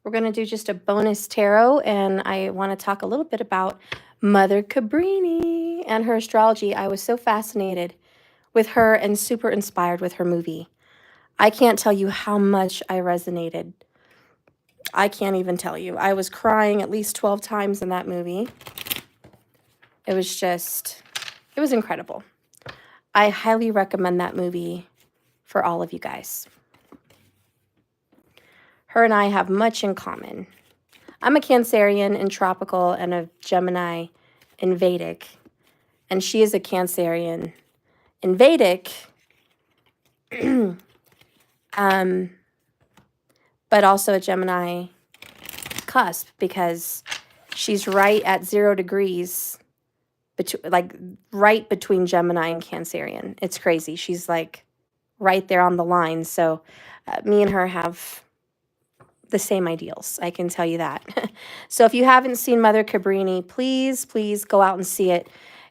We're going to do just a bonus tarot, and I want to talk a little bit about Mother Cabrini and her astrology. I was so fascinated with her and super inspired with her movie. I can't tell you how much I resonated. I can't even tell you. I was crying at least 12 times in that movie. It was incredible. I highly recommend that movie for all of you guys. Her and I have much in common. I'm a Cancerian in tropical and a Gemini in Vedic, and she is a Cancerian in Vedic, but also a Gemini cusp, because she's right at 0 degrees, like right between Gemini and Cancerian. It's crazy. She's like right there on the line. So me and her have the same ideals, I can tell you that. So if you haven't seen Mother Cabrini, please, please go out and see it.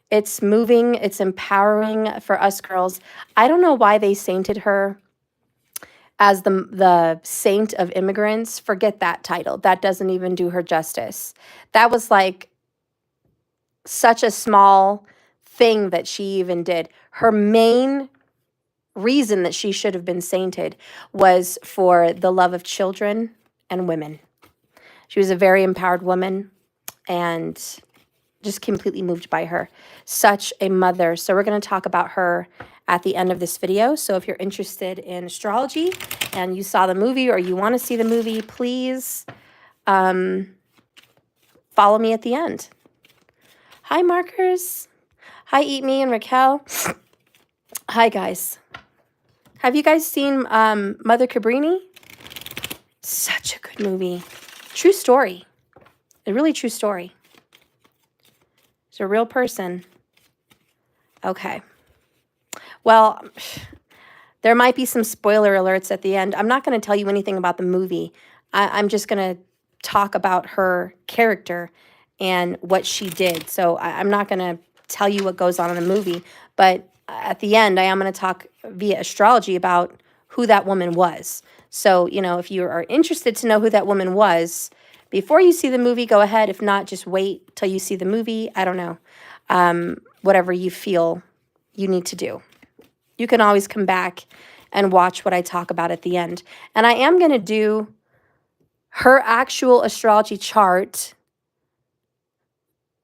It's moving, it's empowering for us girls. I don't know why they sainted her as the saint of immigrants. Forget that title. That doesn't even do her justice. That was like such a small thing that she even did. Her main reason that she should have been sainted was for the love of children and women. She was a very empowered woman, and just completely moved by her. Such a mother. So we're going to talk about her at the end of this video. So if you're interested in astrology and you saw the movie or you want to see the movie, please follow me at the end. Hi, Markers. Hi, Eat Me and Raquel. Hi, guys. Have you guys seen Mother Cabrini? Such a good movie. True story. A really true story. It's a real person. Okay. Well, there might be some spoiler alerts at the end. I'm not going to tell you anything about the movie. I'm just going to talk about her character and what she did. So I'm not going to tell you what goes on in the movie. But at the end, I am going to talk via astrology about who that woman was. So, you know, if you are interested to know who that woman was, before you see the movie, go ahead. If not, just wait till you see the movie. I don't know. Whatever you feel you need to do. You can always come back and watch what I talk about at the end. And I am going to do her actual astrology chart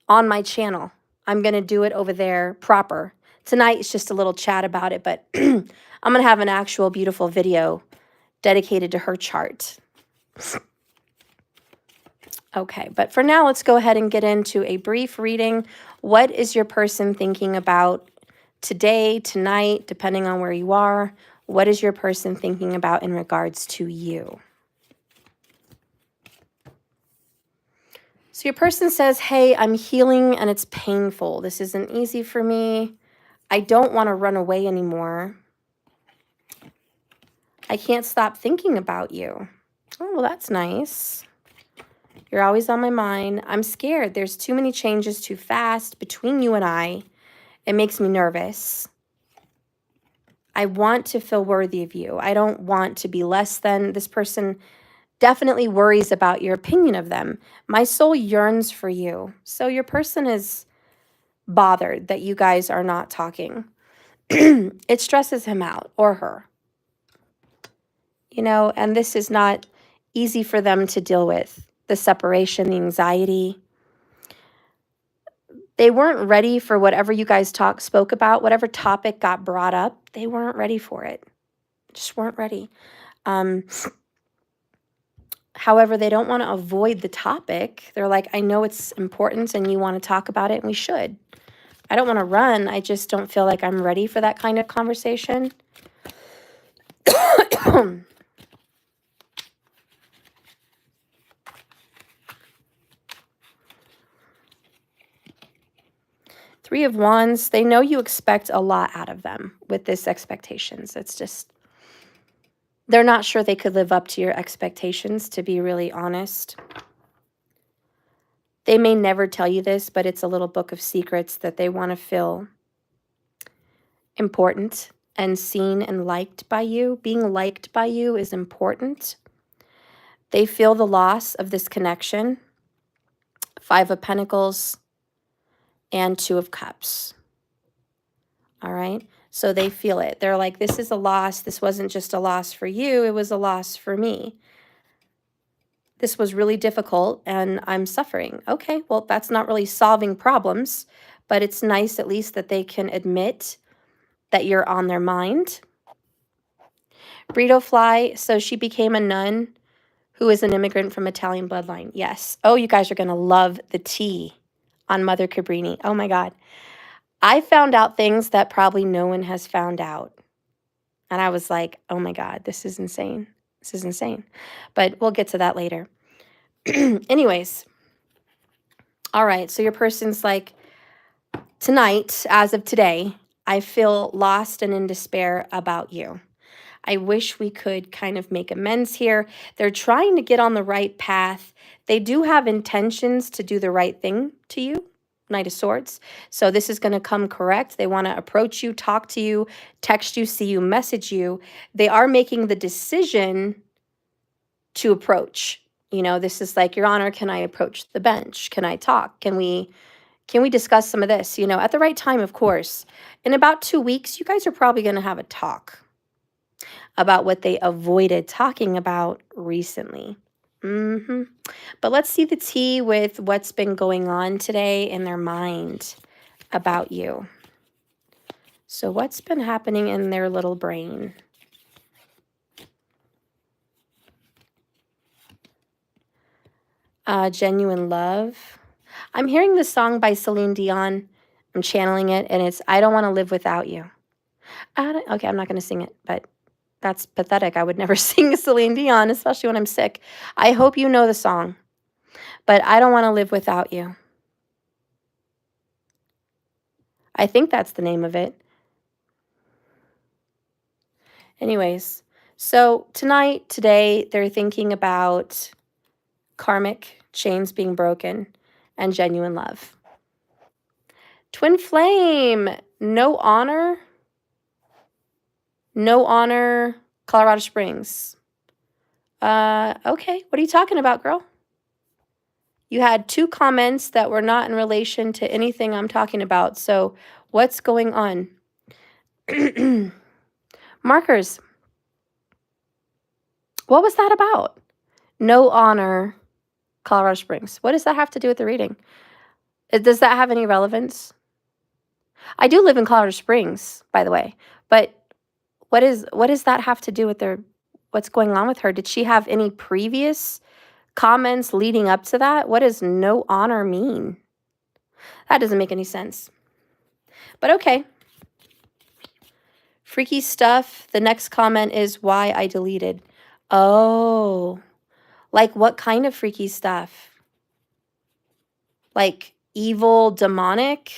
on my channel. I'm going to do it over there proper. Tonight it's just a little chat about it, but I'm going to have an actual beautiful video dedicated to her chart. Okay, but for now, let's go ahead and get into a brief reading. What is your person thinking about today, tonight, depending on where you are? What is your person thinking about in regards to you? So your person says, hey, I'm healing and it's painful. This isn't easy for me. I don't want to run away anymore. I can't stop thinking about you. Oh, well, that's nice. You're always on my mind. I'm scared. There's too many changes too fast between you and I. It makes me nervous. I want to feel worthy of you. I don't want to be less than. This person definitely worries about your opinion of them. My soul yearns for you. So your person is bothered that you guys are not talking. It stresses him out, or her. You know, and this is not easy for them to deal with. The separation, the anxiety. They weren't ready for whatever you guys spoke about, whatever topic got brought up. They weren't ready for it. Just weren't ready. However, they don't want to avoid the topic. They're like, I know it's important and you want to talk about it, and we should. I don't want to run. I just don't feel like I'm ready for that kind of conversation. Three of Wands, they know you expect a lot out of them with this expectations. It's just, they're not sure they could live up to your expectations, to be really honest. They may never tell you this, but it's a little book of secrets that they want to feel important and seen and liked by you. Being liked by you is important. They feel the loss of this connection. 5 of Pentacles and 2 of Cups. All right. So they feel it. They're like, this is a loss. This wasn't just a loss for you. It was a loss for me. This was really difficult and I'm suffering. Okay, well, that's not really solving problems, but it's nice at least that they can admit that you're on their mind. Burrito Fly, so she became a nun who is an immigrant from Italian bloodline. Yes. Oh, you guys are going to love the tea on Mother Cabrini. Oh my God. I found out things that probably no one has found out. And I was like, oh my God, this is insane. This is insane. But we'll get to that later. Anyways. All right. So your person's like, tonight, as of today, I feel lost and in despair about you. I wish we could kind of make amends here. They're trying to get on the right path. They do have intentions to do the right thing to you. Knight of Swords. So this is going to come correct. They want to approach you, talk to you, text you, see you, message you. They are making the decision to approach. You know, this is like, Your Honor, can I approach the bench? Can I talk? Can we discuss some of this? You know, at the right time, of course. In about 2 weeks, you guys are probably going to have a talk about what they avoided talking about recently. But let's see the tea with what's been going on today in their mind about you. So what's been happening in their little brain? Genuine love. I'm hearing this song by Celine Dion. I'm channeling it, and it's I Don't Want to Live Without You. Okay, I'm not going to sing it, but that's pathetic. I would never sing Celine Dion, especially when I'm sick. I hope you know the song, but I don't want to live without you. I think that's the name of it. Anyways, so today, they're thinking about karmic chains being broken and genuine love. Twin flame, no honor, Colorado Springs. Okay, what are you talking about, girl? You had 2 comments that were not in relation to anything I'm talking about. So what's going on? Markers. What was that about? No honor, Colorado Springs. What does that have to do with the reading? Does that have any relevance? I do live in Colorado Springs, by the way. But what does that have to do with what's going on with her? Did she have any previous comments leading up to that? What does no honor mean? That doesn't make any sense. But okay. Freaky stuff. The next comment is why I deleted. Oh, like what kind of freaky stuff? Like evil, demonic,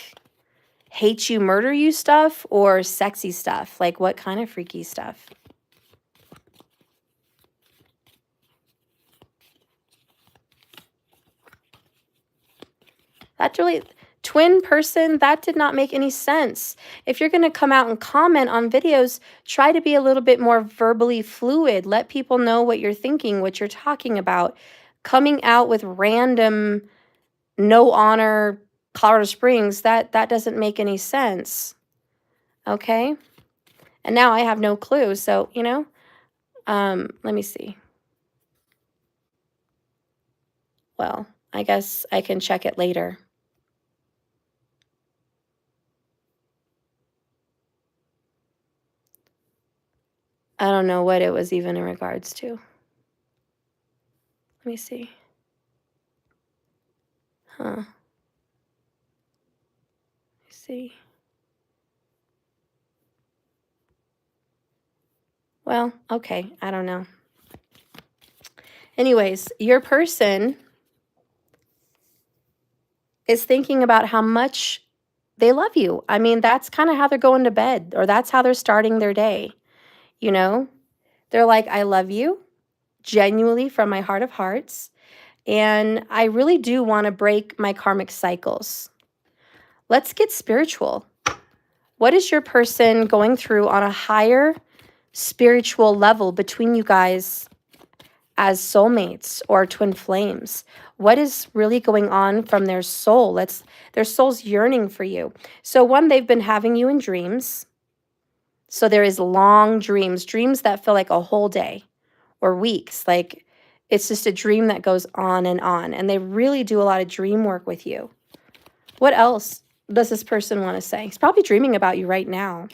hate you, murder you stuff, or sexy stuff? Like what kind of freaky stuff? That really, twin person, that did not make any sense. If you're going to come out and comment on videos, try to be a little bit more verbally fluid. Let people know what you're thinking, what you're talking about. Coming out with random no honor Colorado Springs, that doesn't make any sense. Okay? And now I have no clue. So, you know, let me see. Well, I guess I can check it later. I don't know what it was even in regards to. Let me see. Let me see. Well, okay. I don't know. Anyways, your person is thinking about how much they love you. I mean, that's kind of how they're going to bed, or that's how they're starting their day. You know, they're like, I love you genuinely from my heart of hearts. And I really do want to break my karmic cycles. Let's get spiritual. What is your person going through on a higher spiritual level between you guys as soulmates or twin flames? What is really going on from their soul? Their soul's yearning for you. So one, they've been having you in dreams. So there is long dreams that feel like a whole day or weeks. Like it's just a dream that goes on. And they really do a lot of dream work with you. What else does this person want to say? He's probably dreaming about you right now.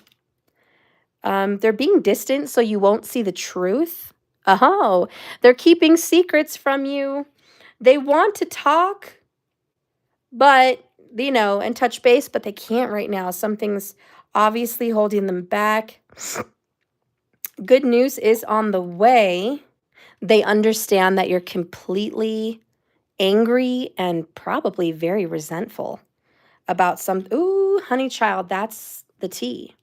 They're being distant so you won't see the truth. Oh, they're keeping secrets from you. They want to talk, but, and touch base, but they can't right now. Something's obviously holding them back. Good news is on the way. They understand that you're completely angry and probably very resentful about ooh, honey child, that's the tea.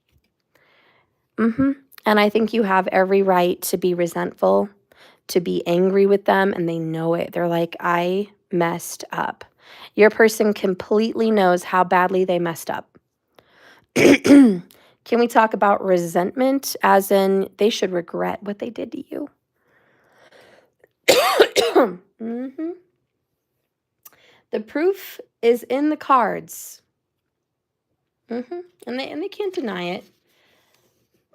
And I think you have every right to be resentful, to be angry with them, and they know it. They're like, I messed up. Your person completely knows how badly they messed up. Can we talk about resentment, as in they should regret what they did to you? The proof is in the cards. And they can't deny it.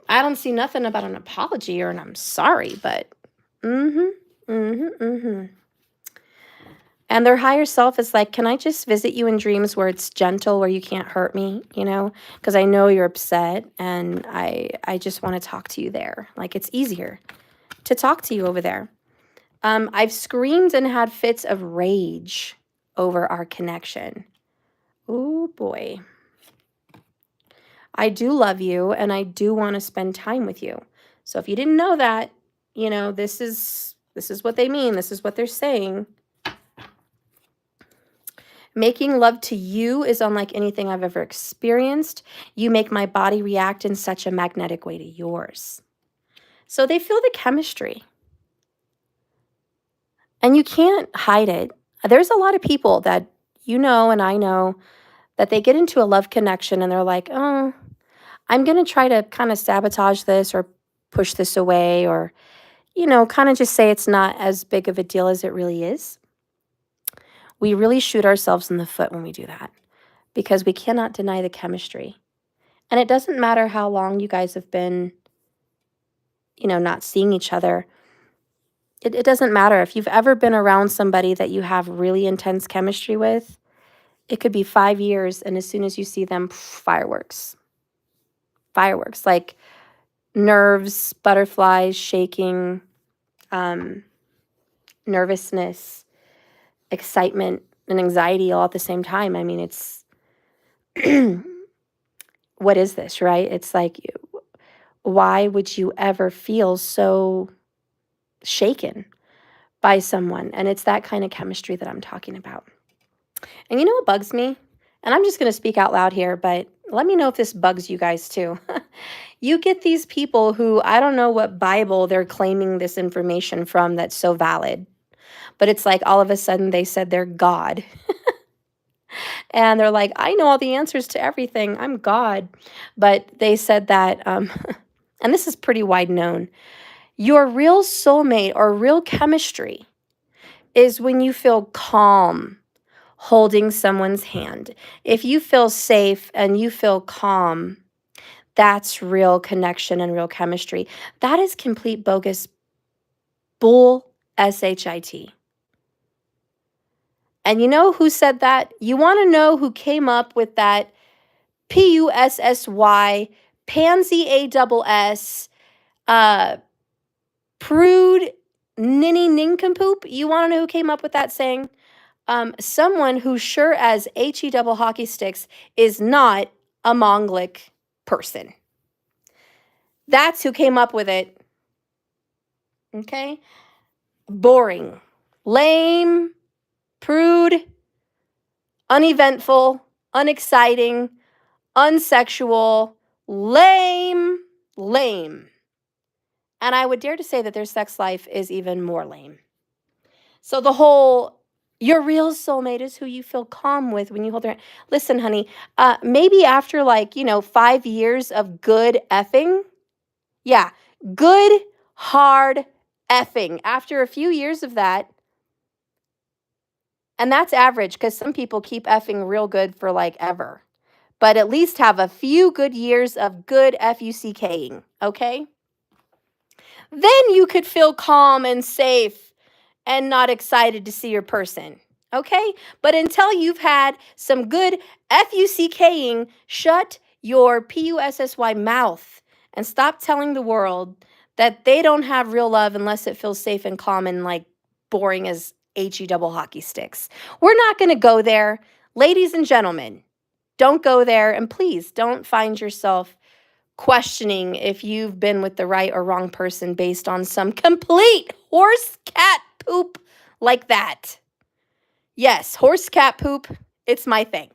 I don't see nothing about an apology or an I'm sorry, but and their higher self is like, can I just visit you in dreams where it's gentle, where you can't hurt me, because I know you're upset and I just want to talk to you there. Like it's easier to talk to you over there. I've screamed and had fits of rage over our connection. Oh boy. I do love you and I do want to spend time with you. So if you didn't know that, this is what they mean. This is what they're saying. Making love to you is unlike anything I've ever experienced. You make my body react in such a magnetic way to yours. So they feel the chemistry. And you can't hide it. There's a lot of people that and I know that they get into a love connection and they're like, oh, I'm going to try to kind of sabotage this or push this away or, kind of just say it's not as big of a deal as it really is. We really shoot ourselves in the foot when we do that because we cannot deny the chemistry. And it doesn't matter how long you guys have been, not seeing each other. It doesn't matter. If you've ever been around somebody that you have really intense chemistry with, it could be 5 years, and as soon as you see them, fireworks. Fireworks, like nerves, butterflies, shaking, nervousness, excitement, and anxiety all at the same time. I mean, it's, what is this, right? It's like, why would you ever feel so shaken by someone? And it's that kind of chemistry that I'm talking about. And you know what bugs me? And I'm just going to speak out loud here, but let me know if this bugs you guys too. You get these people who, I don't know what Bible they're claiming this information from that's so valid, but it's like all of a sudden they said they're God. And they're like, I know all the answers to everything. I'm God. But they said that, and this is pretty wide known, your real soulmate or real chemistry is when you feel calm holding someone's hand. If you feel safe and you feel calm, that's real connection and real chemistry. That is complete bogus bull shit. And you know who said that? You want to know who came up with that PUSSY, pansy ASS, prude ninny nincompoop? You want to know who came up with that saying? Someone who sure as HE double hockey sticks is not a Mongolic person. That's who came up with it. Okay? Boring, lame, prude, uneventful, unexciting, unsexual, lame. And I would dare to say that their sex life is even more lame. So the whole, your real soulmate is who you feel calm with when you hold their hand. Listen, honey, maybe after 5 years of good effing, yeah, good, hard effing. After a few years of that, and that's average because some people keep effing real good for like ever, but at least have a few good years of good FUCKing, okay? Then you could feel calm and safe and not excited to see your person, okay? But until you've had some good FUCKing, shut your PUSSY mouth and stop telling the world that they don't have real love unless it feels safe and calm and like boring as HE double hockey sticks. We're not going to go there. Ladies and gentlemen, don't go there, and please don't find yourself questioning if you've been with the right or wrong person based on some complete horse cat poop like that. Yes, horse cat poop, it's my thing.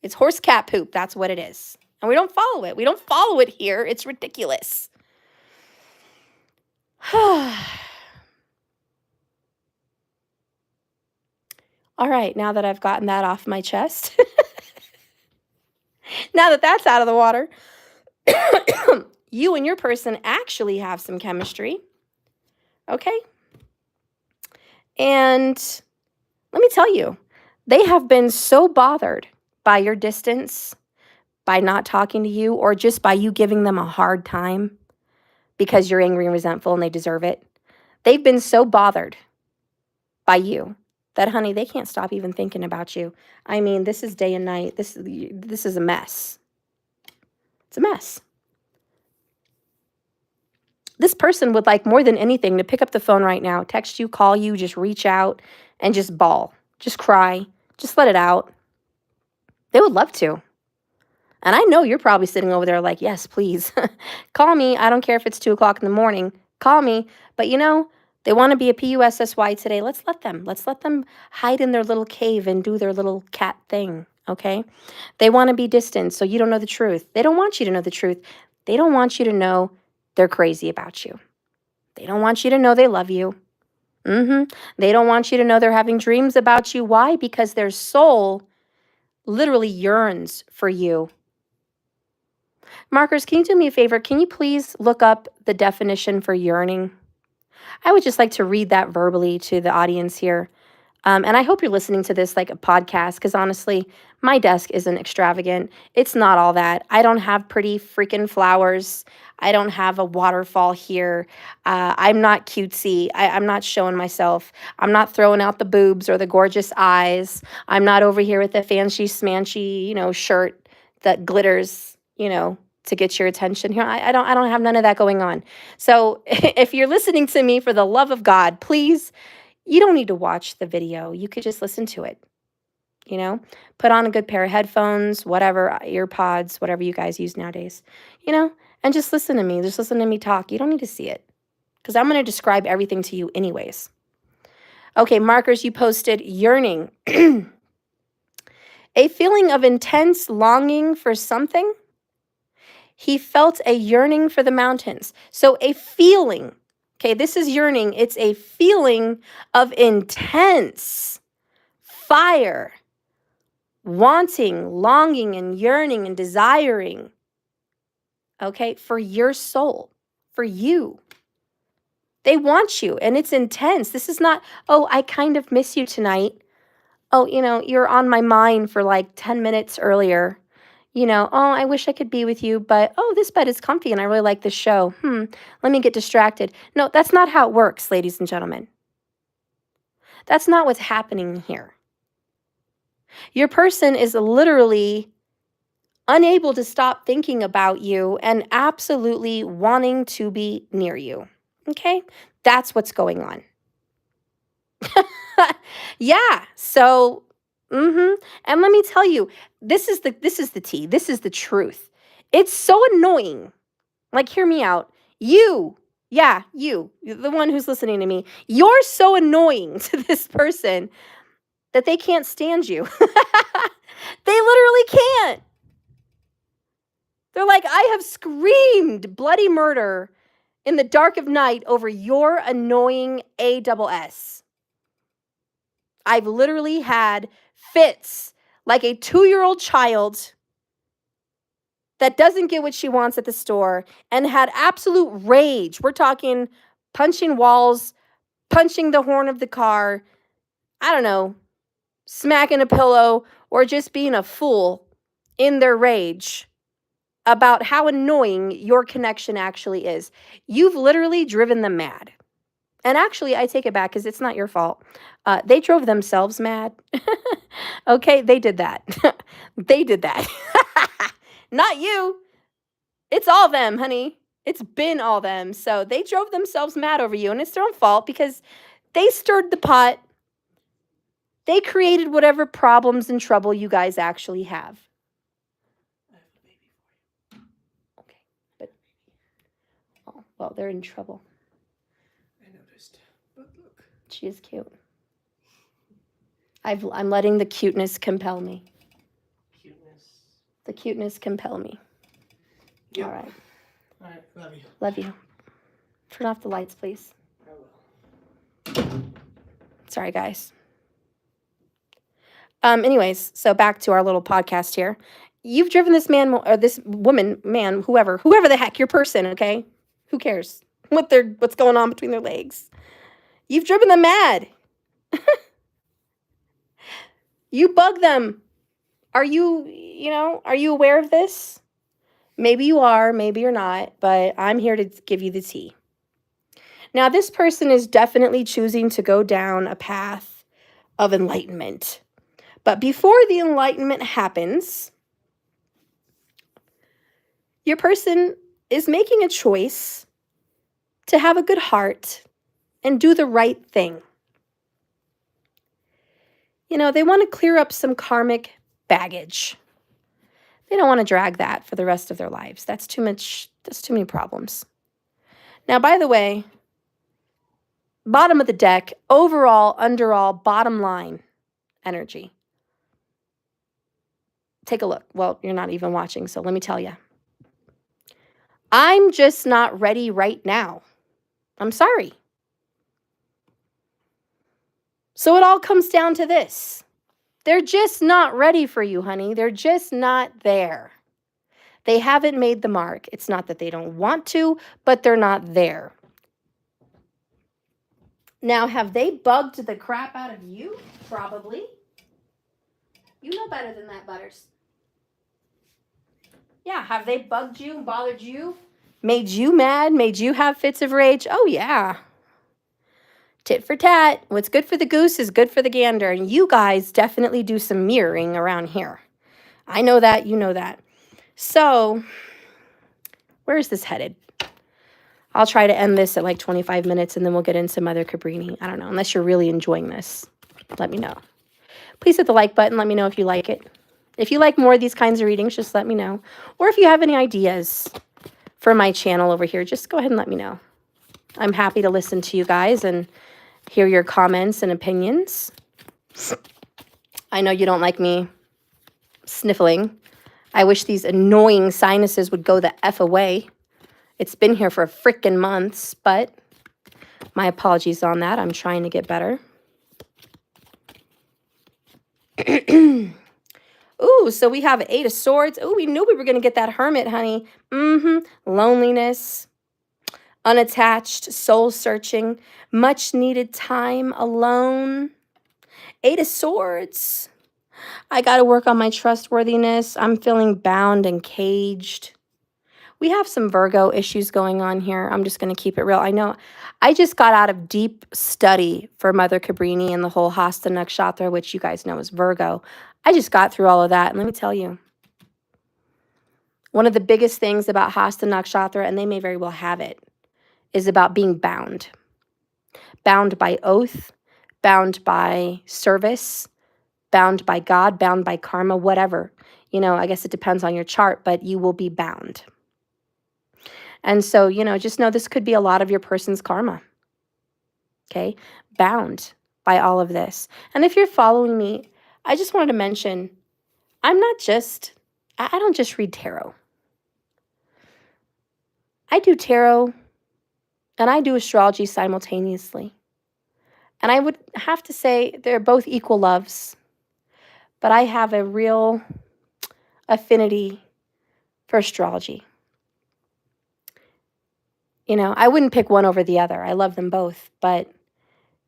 It's horse cat poop, that's what it is. And we don't follow it. We don't follow it here. It's ridiculous. All right, now that I've gotten that off my chest, now that that's out of the water, you and your person actually have some chemistry, okay? And let me tell you, they have been so bothered by your distance, by not talking to you, or just by you giving them a hard time because you're angry and resentful and they deserve it. They've been so bothered by you that, honey, they can't stop even thinking about you. I mean, this is day and night. This is a mess. It's a mess. This person would like more than anything to pick up the phone right now, text you, call you, just reach out and just bawl, just cry, just let it out. They would love to. And I know you're probably sitting over there like, yes, please, call me. I don't care if it's 2 o'clock in the morning. Call me. But you know, they want to be a PUSSY today. Let's let them hide in their little cave and do their little cat thing, okay? They want to be distant, so you don't know the truth. They don't want you to know the truth. They don't want you to know they're crazy about you. They don't want you to know they love you. They don't want you to know they're having dreams about you. Why? Because their soul literally yearns for you. Markers, can you do me a favor? Can you please look up the definition for yearning? I would just like to read that verbally to the audience here. And I hope you're listening to this like a podcast, because honestly, my desk isn't extravagant. It's not all that. I don't have pretty freaking flowers. I don't have a waterfall here. I'm not cutesy. I'm not showing myself. I'm not throwing out the boobs or the gorgeous eyes. I'm not over here with a fancy smancy, shirt that glitters, to get your attention here. I don't have none of that going on. So if you're listening to me, for the love of God, please, you don't need to watch the video. You could just listen to it. Put on a good pair of headphones, whatever, earpods, whatever you guys use nowadays, and just listen to me. Just listen to me talk. You don't need to see it, because I'm going to describe everything to you anyways. Okay, Markers, you posted yearning. A feeling of intense longing for something. He felt a yearning for the mountains. So a feeling, okay, this is yearning. It's a feeling of intense fire, wanting, longing, and yearning and desiring, okay, for your soul, for you. They want you, and it's intense. This is not, oh, I kind of miss you tonight. Oh, you're on my mind for like 10 minutes earlier. Oh, I wish I could be with you, but, oh, this bed is comfy and I really like this show. Let me get distracted. No, that's not how it works, ladies and gentlemen. That's not what's happening here. Your person is literally unable to stop thinking about you and absolutely wanting to be near you. Okay? That's what's going on. Yeah. So, and let me tell you, this is the tea. This is the truth. It's so annoying. Like, hear me out. You, the one who's listening to me, you're so annoying to this person that they can't stand you. They literally can't. They're like, I have screamed bloody murder in the dark of night over your annoying ASS. I've literally had fits like a 2-year-old child that doesn't get what she wants at the store and had absolute rage. We're talking punching walls, punching the horn of the car, I don't know, smacking a pillow, or just being a fool in their rage about how annoying your connection actually is. You've literally driven them mad. And actually, I take it back because it's not your fault. They drove themselves mad. Okay, they did that. They did that. Not you. It's all them, honey. It's been all them. So they drove themselves mad over you, and it's their own fault because they stirred the pot. They created whatever problems and trouble you guys actually have. Okay, but oh, well, they're in trouble. I noticed, but look. She is cute. I'm letting the cuteness compel me. The cuteness compel me. Yep. All right. All right, love you. Love you. Turn off the lights, please. I will. Sorry, guys. Anyways, so back to our little podcast here. You've driven this man or this woman, man, whoever the heck your person, okay? Who cares what's going on between their legs? You've driven them mad. You bug them. Are you aware of this? Maybe you are, maybe you're not, but I'm here to give you the tea. Now, this person is definitely choosing to go down a path of enlightenment. But before the enlightenment happens, your person is making a choice to have a good heart and do the right thing. You know, they want to clear up some karmic baggage. They don't want to drag that for the rest of their lives. That's too many problems. Now, by the way, bottom of the deck, overall, underall, bottom line energy. Take a look. Well, you're not even watching, so let me tell you. I'm just not ready right now. I'm sorry. So it all comes down to this. They're just not ready for you, honey. They're just not there. They haven't made the mark. It's not that they don't want to, but they're not there. Now, have they bugged the crap out of you? Probably. You know better than that, Butters. Yeah, have they bugged you, bothered you, made you mad, made you have fits of rage? Oh, yeah. Tit for tat. What's good for the goose is good for the gander. And you guys definitely do some mirroring around here. I know that. You know that. So, where is this headed? I'll try to end this at like 25 minutes and then we'll get into Mother Cabrini. I don't know. Unless you're really enjoying this, let me know. Please hit the like button. Let me know if you like it. If you like more of these kinds of readings, just let me know. Or if you have any ideas for my channel over here, just go ahead and let me know. I'm happy to listen to you guys and hear your comments and opinions. I know you don't like me sniffling. I wish these annoying sinuses would go the F away. It's been here for frickin' months, but my apologies on that. I'm trying to get better. Ooh, so we have 8 of Swords. Ooh, we knew we were going to get that Hermit, honey. Loneliness, unattached, soul-searching, much-needed time alone. 8 of Swords. I got to work on my trustworthiness. I'm feeling bound and caged. We have some Virgo issues going on here. I'm just going to keep it real. I know I just got out of deep study for Mother Cabrini and the whole Hasta Nakshatra, which you guys know is Virgo. I just got through all of that. And let me tell you, one of the biggest things about Hasta Nakshatra, and they may very well have it, is about being bound. Bound by oath, bound by service, bound by God, bound by karma, whatever. You know, I guess it depends on your chart, but you will be bound. And so, you know, just know this could be a lot of your person's karma. Okay? Bound by all of this. And if you're following me, I just wanted to mention, I don't just read tarot. I do tarot and I do astrology simultaneously. And I would have to say they're both equal loves, but I have a real affinity for astrology. You know, I wouldn't pick one over the other. I love them both. But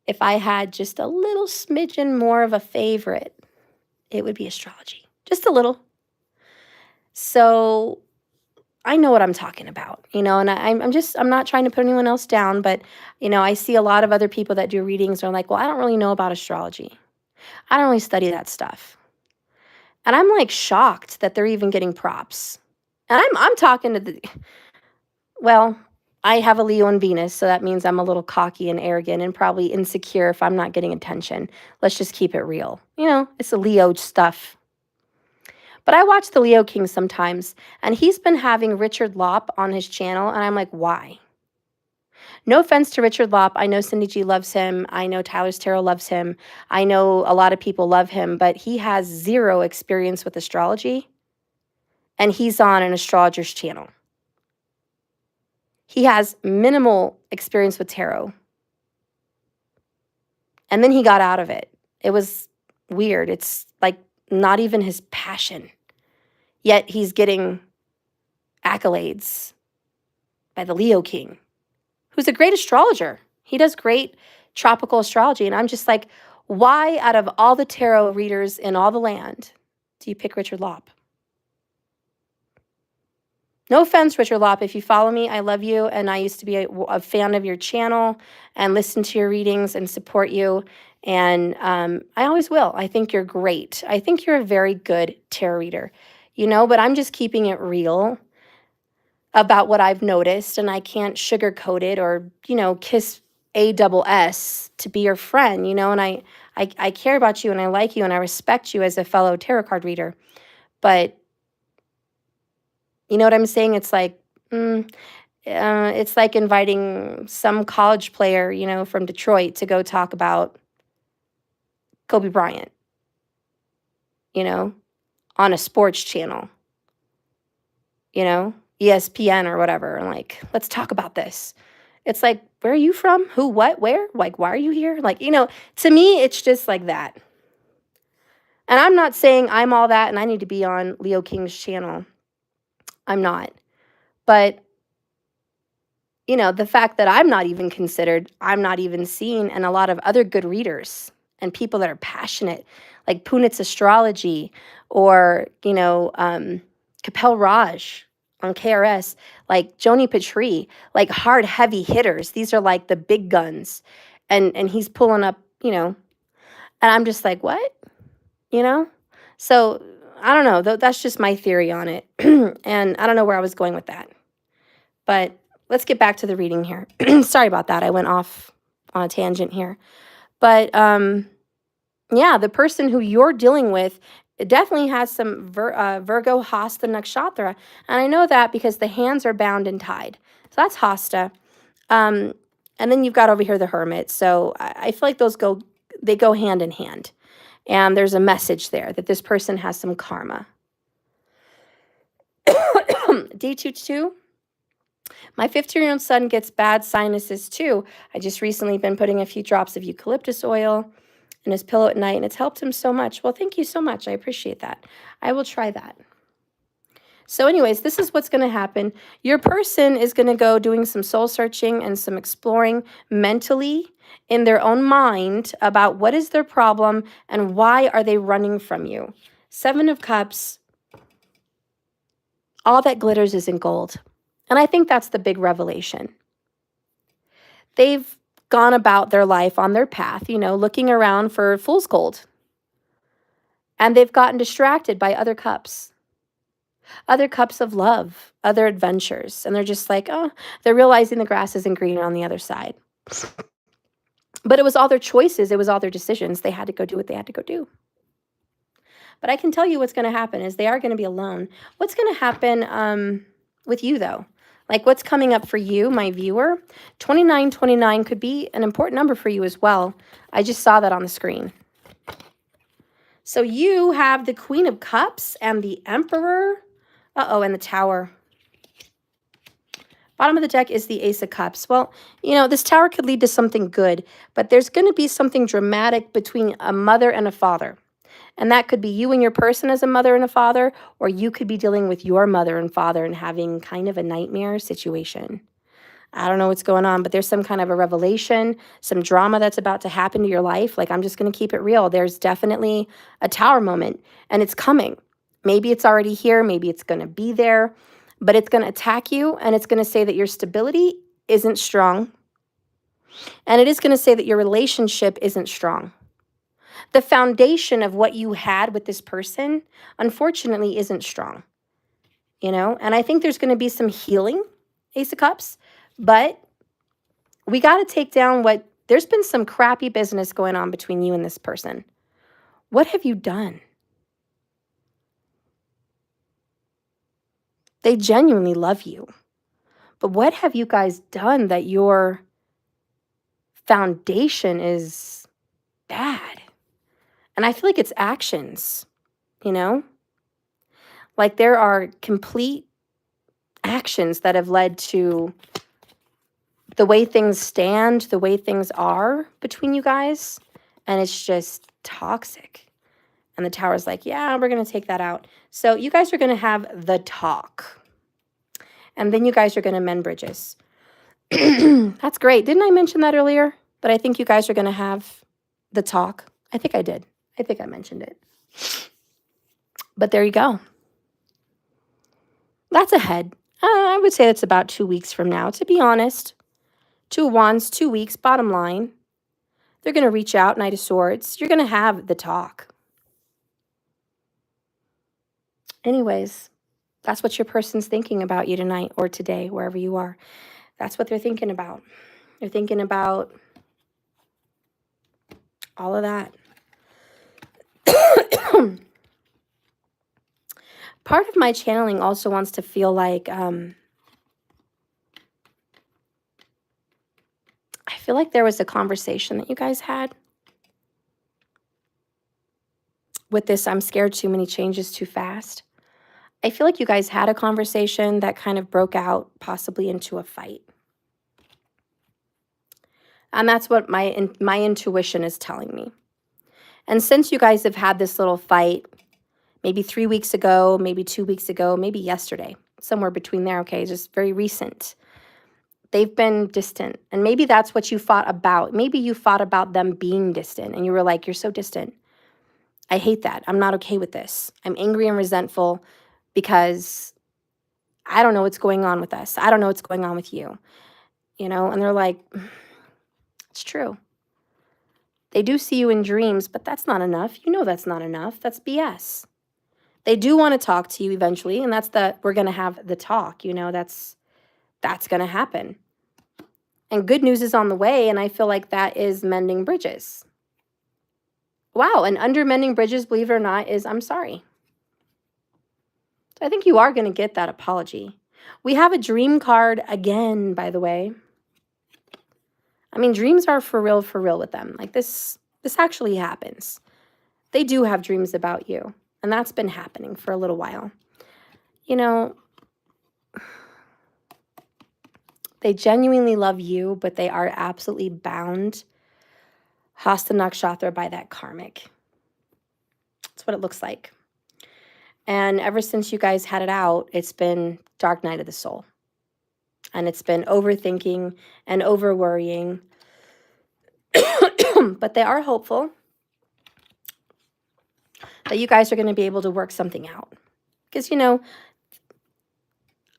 if I had just a little smidgen more of a favorite, it would be astrology. Just a little. So I know what I'm talking about, you know, and I'm not trying to put anyone else down, but, you know, I see a lot of other people that do readings are like, well, I don't really know about astrology. I don't really study that stuff. And I'm like shocked that they're even getting props. And I'm talking to well, I have a Leo and Venus, so that means I'm a little cocky and arrogant and probably insecure if I'm not getting attention. Let's just keep it real. You know, it's the Leo stuff. But I watch the Leo King sometimes, and he's been having Richard Lopp on his channel, and I'm like, why? No offense to Richard Lopp. I know Cindy G loves him. I know Tyler Stero loves him. I know a lot of people love him, but he has zero experience with astrology, and he's on an astrologer's channel. He has minimal experience with tarot. And then he got out of it. It was weird. It's like not even his passion. Yet he's getting accolades by the Leo King, who's a great astrologer. He does great tropical astrology. And I'm just like, why out of all the tarot readers in all the land do you pick Richard Lopp? No offense, Richard Lopp. If you follow me, I love you. And I used to be a fan of your channel and listen to your readings and support you. And I always will. I think you're great. I think you're a very good tarot reader, you know, but I'm just keeping it real about what I've noticed. And I can't sugarcoat it or, you know, kiss ASS to be your friend, you know, and I care about you and I like you and I respect you as a fellow tarot card reader. But you know what I'm saying? It's like, it's like inviting some college player, you know, from Detroit to go talk about Kobe Bryant, you know, on a sports channel, you know, ESPN or whatever. And like, let's talk about this. It's like, where are you from? Who, what, where? Like, why are you here? Like, you know, to me, it's just like that. And I'm not saying I'm all that and I need to be on Leo King's channel. I'm not. But, you know, the fact that I'm not even considered, I'm not even seen, and a lot of other good readers and people that are passionate, like Punit's Astrology or, you know, Capel Raj on KRS, like Joni Petrie, like hard, heavy hitters. These are like the big guns. And he's pulling up, you know, and I'm just like, what? You know? So I don't know. That's just my theory on it. And I don't know where I was going with that. But let's get back to the reading here. Sorry about that. I went off on a tangent here. But yeah, the person who you're dealing with definitely has some Virgo Hasta Nakshatra. And I know that because the hands are bound and tied. So that's Hasta. And then you've got over here the Hermit. So I feel like they go hand in hand. And there's a message there that this person has some karma. D22. My 15-year-old son gets bad sinuses too. I just recently been putting a few drops of eucalyptus oil in his pillow at night, and it's helped him so much. Well, thank you so much. I appreciate that. I will try that. So anyways, this is what's going to happen. Your person is going to go doing some soul searching and some exploring mentally in their own mind about what is their problem and why are they running from you. 7 of Cups. All that glitters isn't gold. And I think that's the big revelation. They've gone about their life on their path, you know, looking around for fool's gold. And they've gotten distracted by other cups of love, other adventures. And they're just like, oh, they're realizing the grass isn't greener on the other side. But it was all their choices. It was all their decisions. They had to go do what they had to go do. But I can tell you what's going to happen is they are going to be alone. What's going to happen with you, though? Like what's coming up for you, my viewer? 2929 could be an important number for you as well. I just saw that on the screen. So you have the Queen of Cups and the Emperor. Uh-oh, and the Tower. Bottom of the deck is the Ace of Cups. Well, you know, this Tower could lead to something good, but there's going to be something dramatic between a mother and a father. And that could be you and your person as a mother and a father, or you could be dealing with your mother and father and having kind of a nightmare situation. I don't know what's going on, but there's some kind of a revelation, some drama that's about to happen to your life. Like, I'm just going to keep it real. There's definitely a tower moment, and it's coming. Maybe it's already here. Maybe it's going to be there, but it's going to attack you, and it's going to say that your stability isn't strong, and it is going to say that your relationship isn't strong. The foundation of what you had with this person, unfortunately, isn't strong, you know? And I think there's going to be some healing, Ace of Cups, but we got to take down there's been some crappy business going on between you and this person. What have you done? They genuinely love you, but what have you guys done that your foundation is bad? And I feel like it's actions, you know? Like, there are complete actions that have led to the way things stand, the way things are between you guys, and it's just toxic. And the tower's like, yeah, we're going to take that out. So you guys are going to have the talk. And then you guys are going to mend bridges. That's great. Didn't I mention that earlier? But I think you guys are going to have the talk. I think I did. I think I mentioned it. But there you go. That's ahead. I would say that's about 2 weeks from now, to be honest. 2 of Wands, 2 weeks, bottom line. They're going to reach out, Knight of Swords. You're going to have the talk. Anyways, that's what your person's thinking about you tonight or today, wherever you are. That's what they're thinking about. They're thinking about all of that. Part of my channeling also wants to feel like, I feel like there was a conversation that you guys had with this, I'm scared too many changes too fast. I feel like you guys had a conversation that kind of broke out possibly into a fight. And that's what my intuition is telling me. And since you guys have had this little fight, maybe 3 weeks ago, maybe 2 weeks ago, maybe yesterday, somewhere between there, okay, just very recent, they've been distant. And maybe that's what you fought about. Maybe you fought about them being distant and you were like, you're so distant. I hate that. I'm not okay with this. I'm angry and resentful because I don't know what's going on with us. I don't know what's going on with you, you know? And they're like, it's true. They do see you in dreams, but that's not enough. You know that's not enough. That's BS. They do want to talk to you eventually, and we're going to have the talk, you know, that's going to happen. And good news is on the way, and I feel like that is mending bridges. Wow, and under mending bridges, believe it or not, is I'm sorry. So I think you are going to get that apology. We have a dream card again, by the way. I mean, dreams are for real with them. Like this actually happens. They do have dreams about you, and that's been happening for a little while. You know, they genuinely love you, but they are absolutely bound, Hasta Nakshatra, by that karmic. That's what it looks like. And ever since you guys had it out, it's been dark night of the soul. And it's been overthinking and over worrying. But they are hopeful that you guys are going to be able to work something out. Because, you know,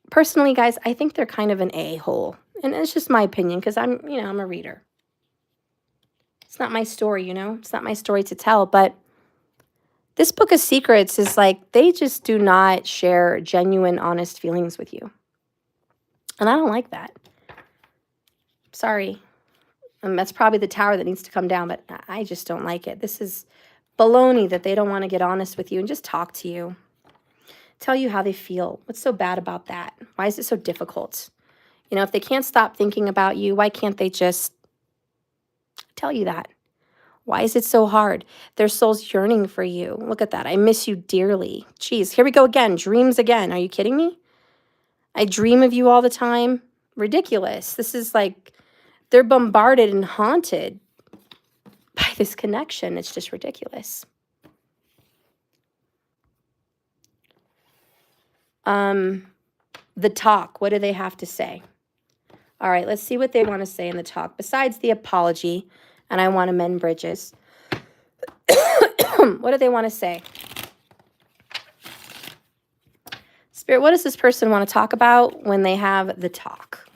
personally, guys, I think they're kind of an a-hole. And it's just my opinion because I'm a reader. It's not my story, you know. It's not my story to tell. But this book of secrets is like they just do not share genuine, honest feelings with you. And I don't like that. Sorry. That's probably the tower that needs to come down, but I just don't like it. This is baloney that they don't want to get honest with you and just talk to you. Tell you how they feel. What's so bad about that? Why is it so difficult? You know, if they can't stop thinking about you, why can't they just tell you that? Why is it so hard? Their soul's yearning for you. Look at that. I miss you dearly. Jeez, here we go again. Dreams again. Are you kidding me? I dream of you all the time. Ridiculous. This is like they're bombarded and haunted by this connection. It's just ridiculous. The talk. What do they have to say? All right, let's see what they want to say in the talk. Besides the apology, and I want to mend bridges. What do they want to say? Spirit, what does this person want to talk about when they have the talk?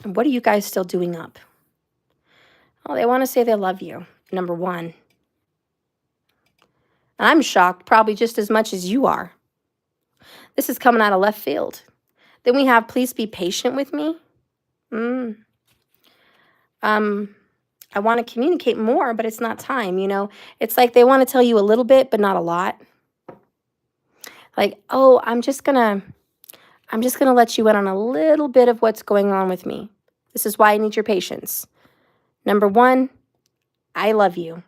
And what are you guys still doing up? Oh, they want to say they love you, number one. And I'm shocked, probably just as much as you are. This is coming out of left field. Then we have, please be patient with me. I want to communicate more, but it's not time, you know. It's like they want to tell you a little bit, but not a lot. Like, oh, I'm just gonna let you in on a little bit of what's going on with me. This is why I need your patience. Number one, I love you,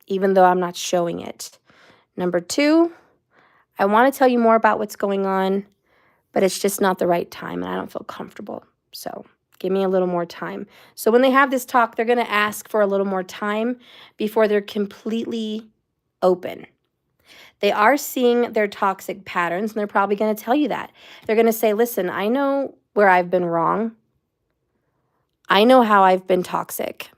even though I'm not showing it. Number two, I want to tell you more about what's going on, but it's just not the right time, and I don't feel comfortable. So give me a little more time. So when they have this talk, they're going to ask for a little more time before they're completely open. They are seeing their toxic patterns, and they're probably going to tell you that. They're going to say, listen, I know where I've been wrong. I know how I've been toxic.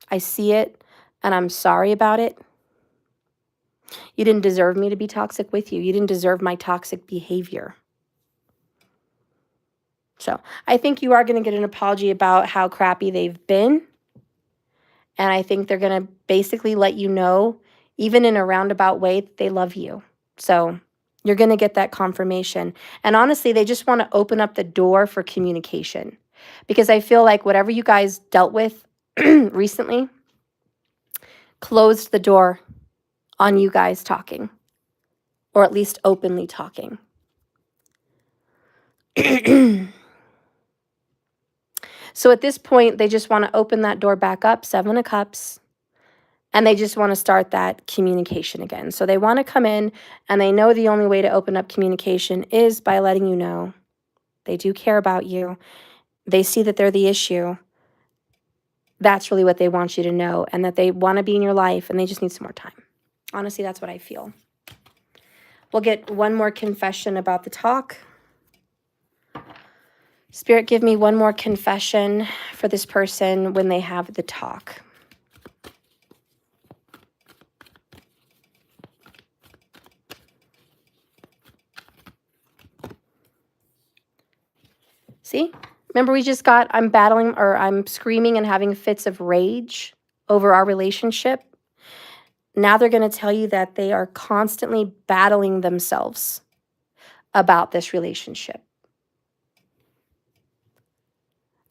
I see it, and I'm sorry about it. You didn't deserve me to be toxic with you. You didn't deserve my toxic behavior. So I think you are going to get an apology about how crappy they've been. And I think they're going to basically let you know, even in a roundabout way, that they love you. So you're going to get that confirmation. And honestly, they just want to open up the door for communication. Because I feel like whatever you guys dealt with recently closed the door on you guys talking. Or at least openly talking. So at this point, they just want to open that door back up, 7 of Cups, and they just want to start that communication again. So they want to come in, and they know the only way to open up communication is by letting you know they do care about you. They see that they're the issue. That's really what they want you to know, and that they want to be in your life, and they just need some more time. Honestly, that's what I feel. We'll get one more confession about the talk. Spirit, give me one more confession for this person when they have the talk. See? Remember we just got, I'm screaming and having fits of rage over our relationship. Now they're going to tell you that they are constantly battling themselves about this relationship.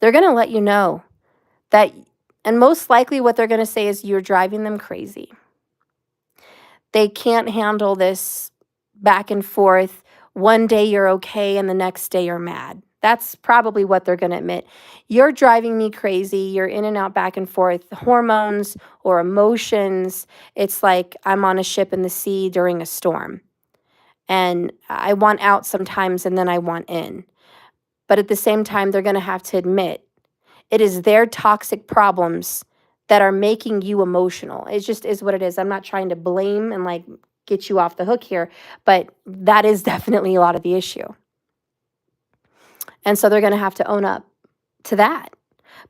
They're going to let you know that, and most likely what they're going to say is you're driving them crazy. They can't handle this back and forth. One day you're okay and the next day you're mad. That's probably what they're going to admit. You're driving me crazy. You're in and out, back and forth, hormones or emotions. It's like I'm on a ship in the sea during a storm. And I want out sometimes and then I want in. But at the same time, they're going to have to admit it is their toxic problems that are making you emotional. It just is what it is. I'm not trying to blame and like get you off the hook here, but that is definitely a lot of the issue. And so they're going to have to own up to that.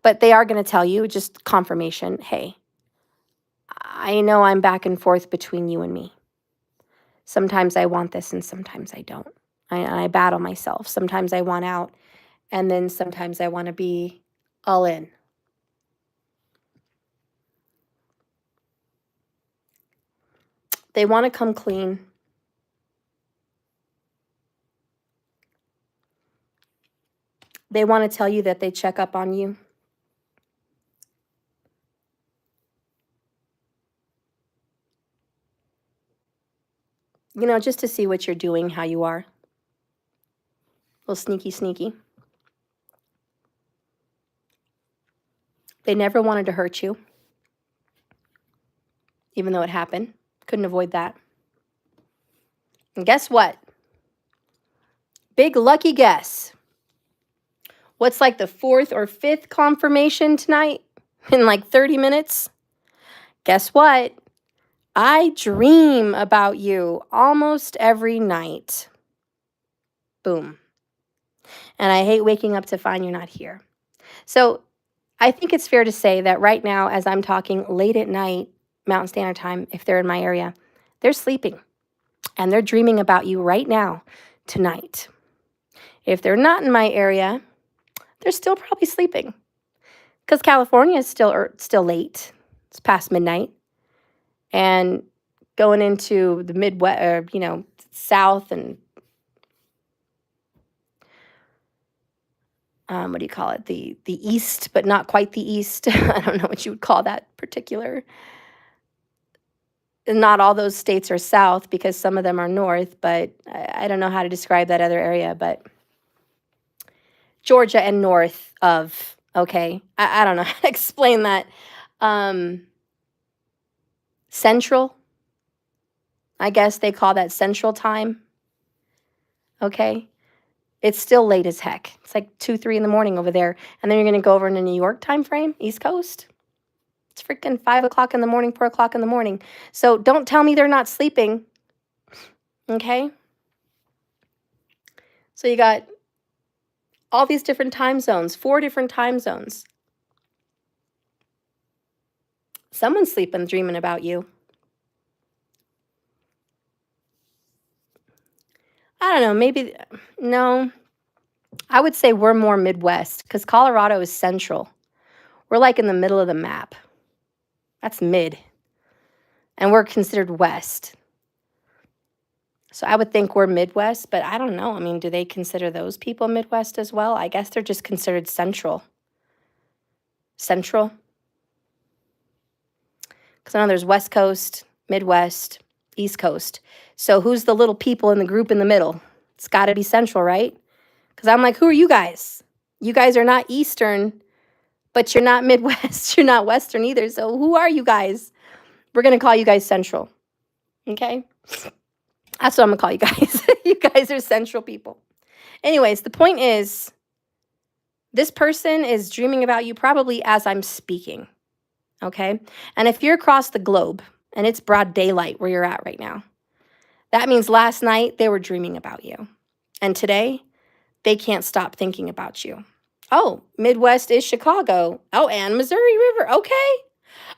But they are going to tell you, just confirmation, hey, I know I'm back and forth between you and me. Sometimes I want this and sometimes I don't. I battle myself. Sometimes I want out and then sometimes I want to be all in. They want to come clean. They want to tell you that they check up on you. You know, just to see what you're doing, how you are. A little sneaky, sneaky. They never wanted to hurt you, even though it happened. Couldn't avoid that. And guess what? Big lucky guess. What's like the 4th or 5th confirmation tonight in like 30 minutes? Guess what? I dream about you almost every night. Boom. And I hate waking up to find you're not here. So I think it's fair to say that right now, as I'm talking late at night, Mountain Standard Time, if they're in my area, they're sleeping and they're dreaming about you right now, tonight. If they're not in my area, they're still probably sleeping because California is still late. It's past midnight. And going into the Midwest, or, South and what do you call it? The East, but not quite the East. I don't know what you would call that particular. Not all those states are South because some of them are North, but I don't know how to describe that other area, but Georgia and north of, okay? I don't know how to explain that. Central, I guess they call that Central Time, okay? It's still late as heck. It's like 2, 3 in the morning over there. And then you're going to go over in the New York time frame, East Coast. It's freaking 5 o'clock in the morning, 4 o'clock in the morning. So don't tell me they're not sleeping, okay? So you got all these different time zones, 4 different time zones. Someone's sleeping, dreaming about you. I don't know, maybe, no. I would say we're more Midwest because Colorado is central. We're like in the middle of the map. That's mid. And we're considered west. So I would think we're Midwest, but I don't know. I mean, do they consider those people Midwest as well? I guess they're just considered central. Central? Because I know there's West Coast, Midwest, East Coast. So who's the little people in the group in the middle? It's got to be central, right? Because I'm like, who are you guys? You guys are not Eastern, but you're not Midwest. You're not Western either. So who are you guys? We're going to call you guys central. Okay? That's what I'm going to call you guys. You guys are central people. Anyways, the point is, this person is dreaming about you probably as I'm speaking. Okay? And if you're across the globe and it's broad daylight where you're at right now, that means last night they were dreaming about you. And today, they can't stop thinking about you. Oh, Midwest is Chicago. Oh, and Missouri River. Okay.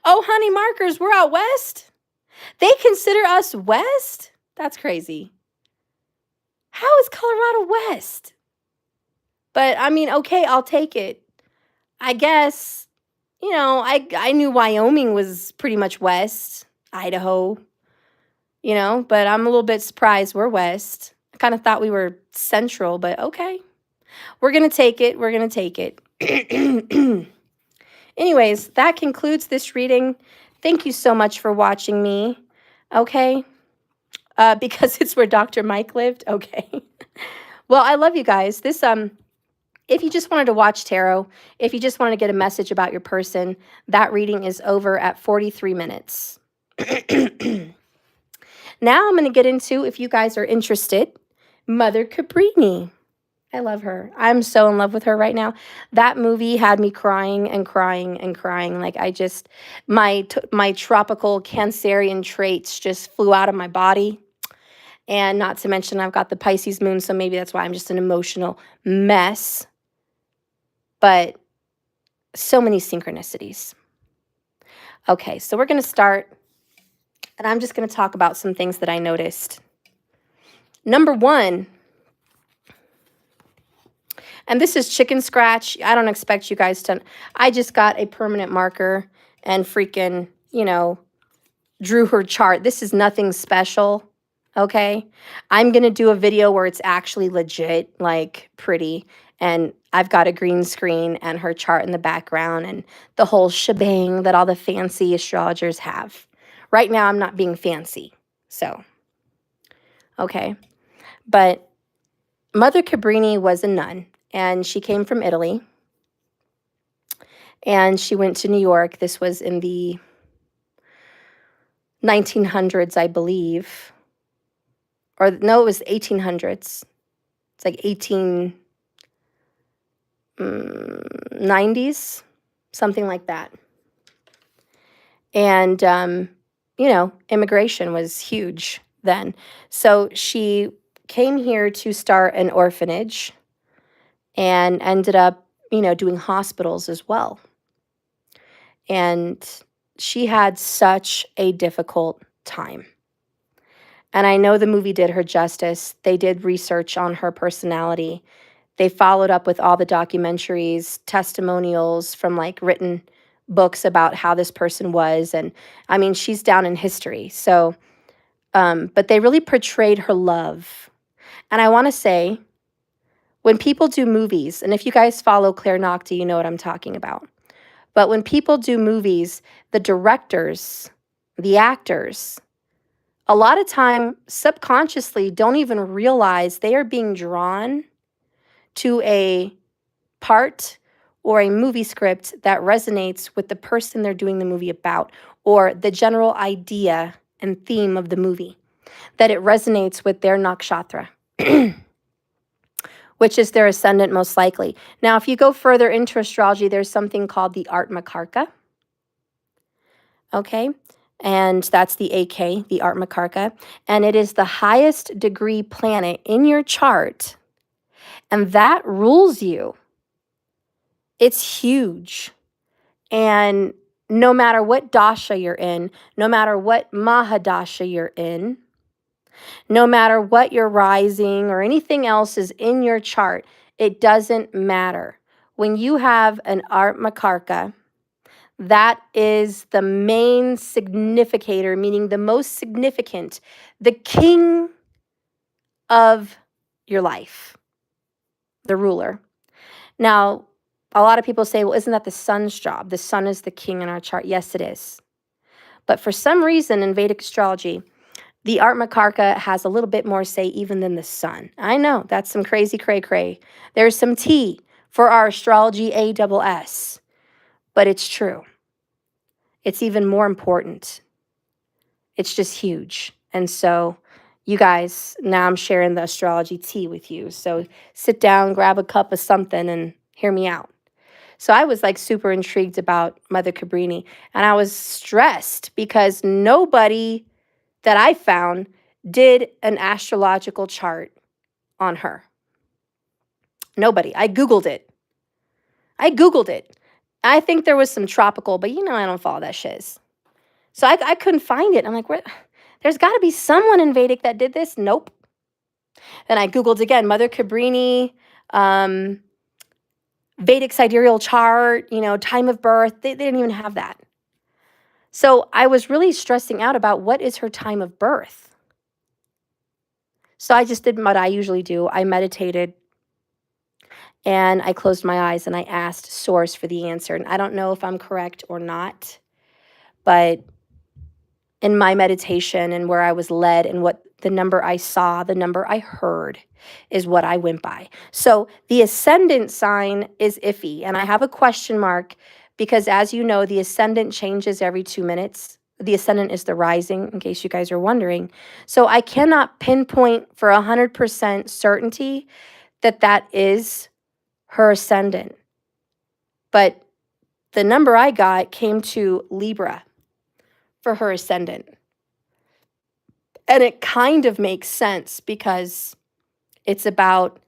Oh, honey markers, we're out west. They consider us west? That's crazy. How is Colorado west? But I mean, okay, I'll take it. I guess, I knew Wyoming was pretty much west, Idaho, but I'm a little bit surprised we're west. I kind of thought we were central, but okay. We're going to take it. We're going to take it. Anyways, that concludes this reading. Thank you so much for watching me. Okay? Because it's where Dr. Mike lived. Okay. Well, I love you guys. This, if you just wanted to watch tarot, if you just wanted to get a message about your person, that reading is over at 43 minutes. Now I'm going to get into, if you guys are interested, Mother Cabrini. I love her. I'm so in love with her right now. That movie had me crying and crying and crying. Like my tropical Cancerian traits just flew out of my body. And not to mention I've got the Pisces moon, so maybe that's why I'm just an emotional mess. But so many synchronicities. Okay, so we're going to start. And I'm just going to talk about some things that I noticed. Number 1. And this is chicken scratch. I don't expect you guys to. I just got a permanent marker and freaking, drew her chart. This is nothing special, okay? I'm going to do a video where it's actually legit, like pretty. And I've got a green screen and her chart in the background and the whole shebang that all the fancy astrologers have. Right now, I'm not being fancy. So, okay. But Mother Cabrini was a nun. And she came from Italy. And she went to New York. This was in the 1900s, I believe. Or no, it was 1800s. It's like 1890s, something like that. And, you know, immigration was huge then. So she came here to start an orphanage and ended up, you know, doing hospitals as well. And she had such a difficult time. And I know the movie did her justice. They did research on her personality. They followed up with all the documentaries, testimonials from like written books about how this person was. And I mean, she's down in history. So, but they really portrayed her love. And I want to say, when people do movies, and if you guys follow Claire Nocte, you know what I'm talking about. But when people do movies, the directors, the actors, a lot of time subconsciously don't even realize they are being drawn to a part or a movie script that resonates with the person they're doing the movie about, or the general idea and theme of the movie, that it resonates with their nakshatra, which is their ascendant most likely. Now, if you go further into astrology, there's something called the Atmakarka, okay? And that's the AK, the Atmakarka, and it is the highest degree planet in your chart, and that rules you. It's huge. And no matter what dasha you're in, no matter what mahadasha you're in, no matter what your rising or anything else is in your chart, it doesn't matter. When you have an Atmakarka, that is the main significator, meaning the most significant, the king of your life, the ruler. Now, a lot of people say, well, isn't that the sun's job? The sun is the king in our chart. Yes, it is. But for some reason in Vedic astrology, the Atmakarka has a little bit more say even than the sun. I know, that's some crazy cray-cray. There's some tea for our astrology ASS, but it's true. It's even more important. It's just huge. And so you guys, now I'm sharing the astrology tea with you. So sit down, grab a cup of something and hear me out. So I was like super intrigued about Mother Cabrini, and I was stressed because nobody that I found did an astrological chart on her. Nobody. I Googled it. I think there was some tropical, but you know I don't follow that shiz. So I couldn't find it. I'm like, where? There's got to be someone in Vedic that did this. Nope. Then I Googled again, Mother Cabrini, Vedic sidereal chart, you know, time of birth. They didn't even have that. So I was really stressing out about what is her time of birth. So I just did what I usually do. I meditated and I closed my eyes and I asked Source for the answer. And I don't know if I'm correct or not, but in my meditation and where I was led and what the number I saw, the number I heard is what I went by. So the ascendant sign is iffy. And I have a question mark because, as you know, the ascendant changes every 2 minutes. The ascendant is the rising, in case you guys are wondering. So I cannot pinpoint for 100% certainty that that is her ascendant. But the number I got came to Libra for her ascendant. And it kind of makes sense because it's about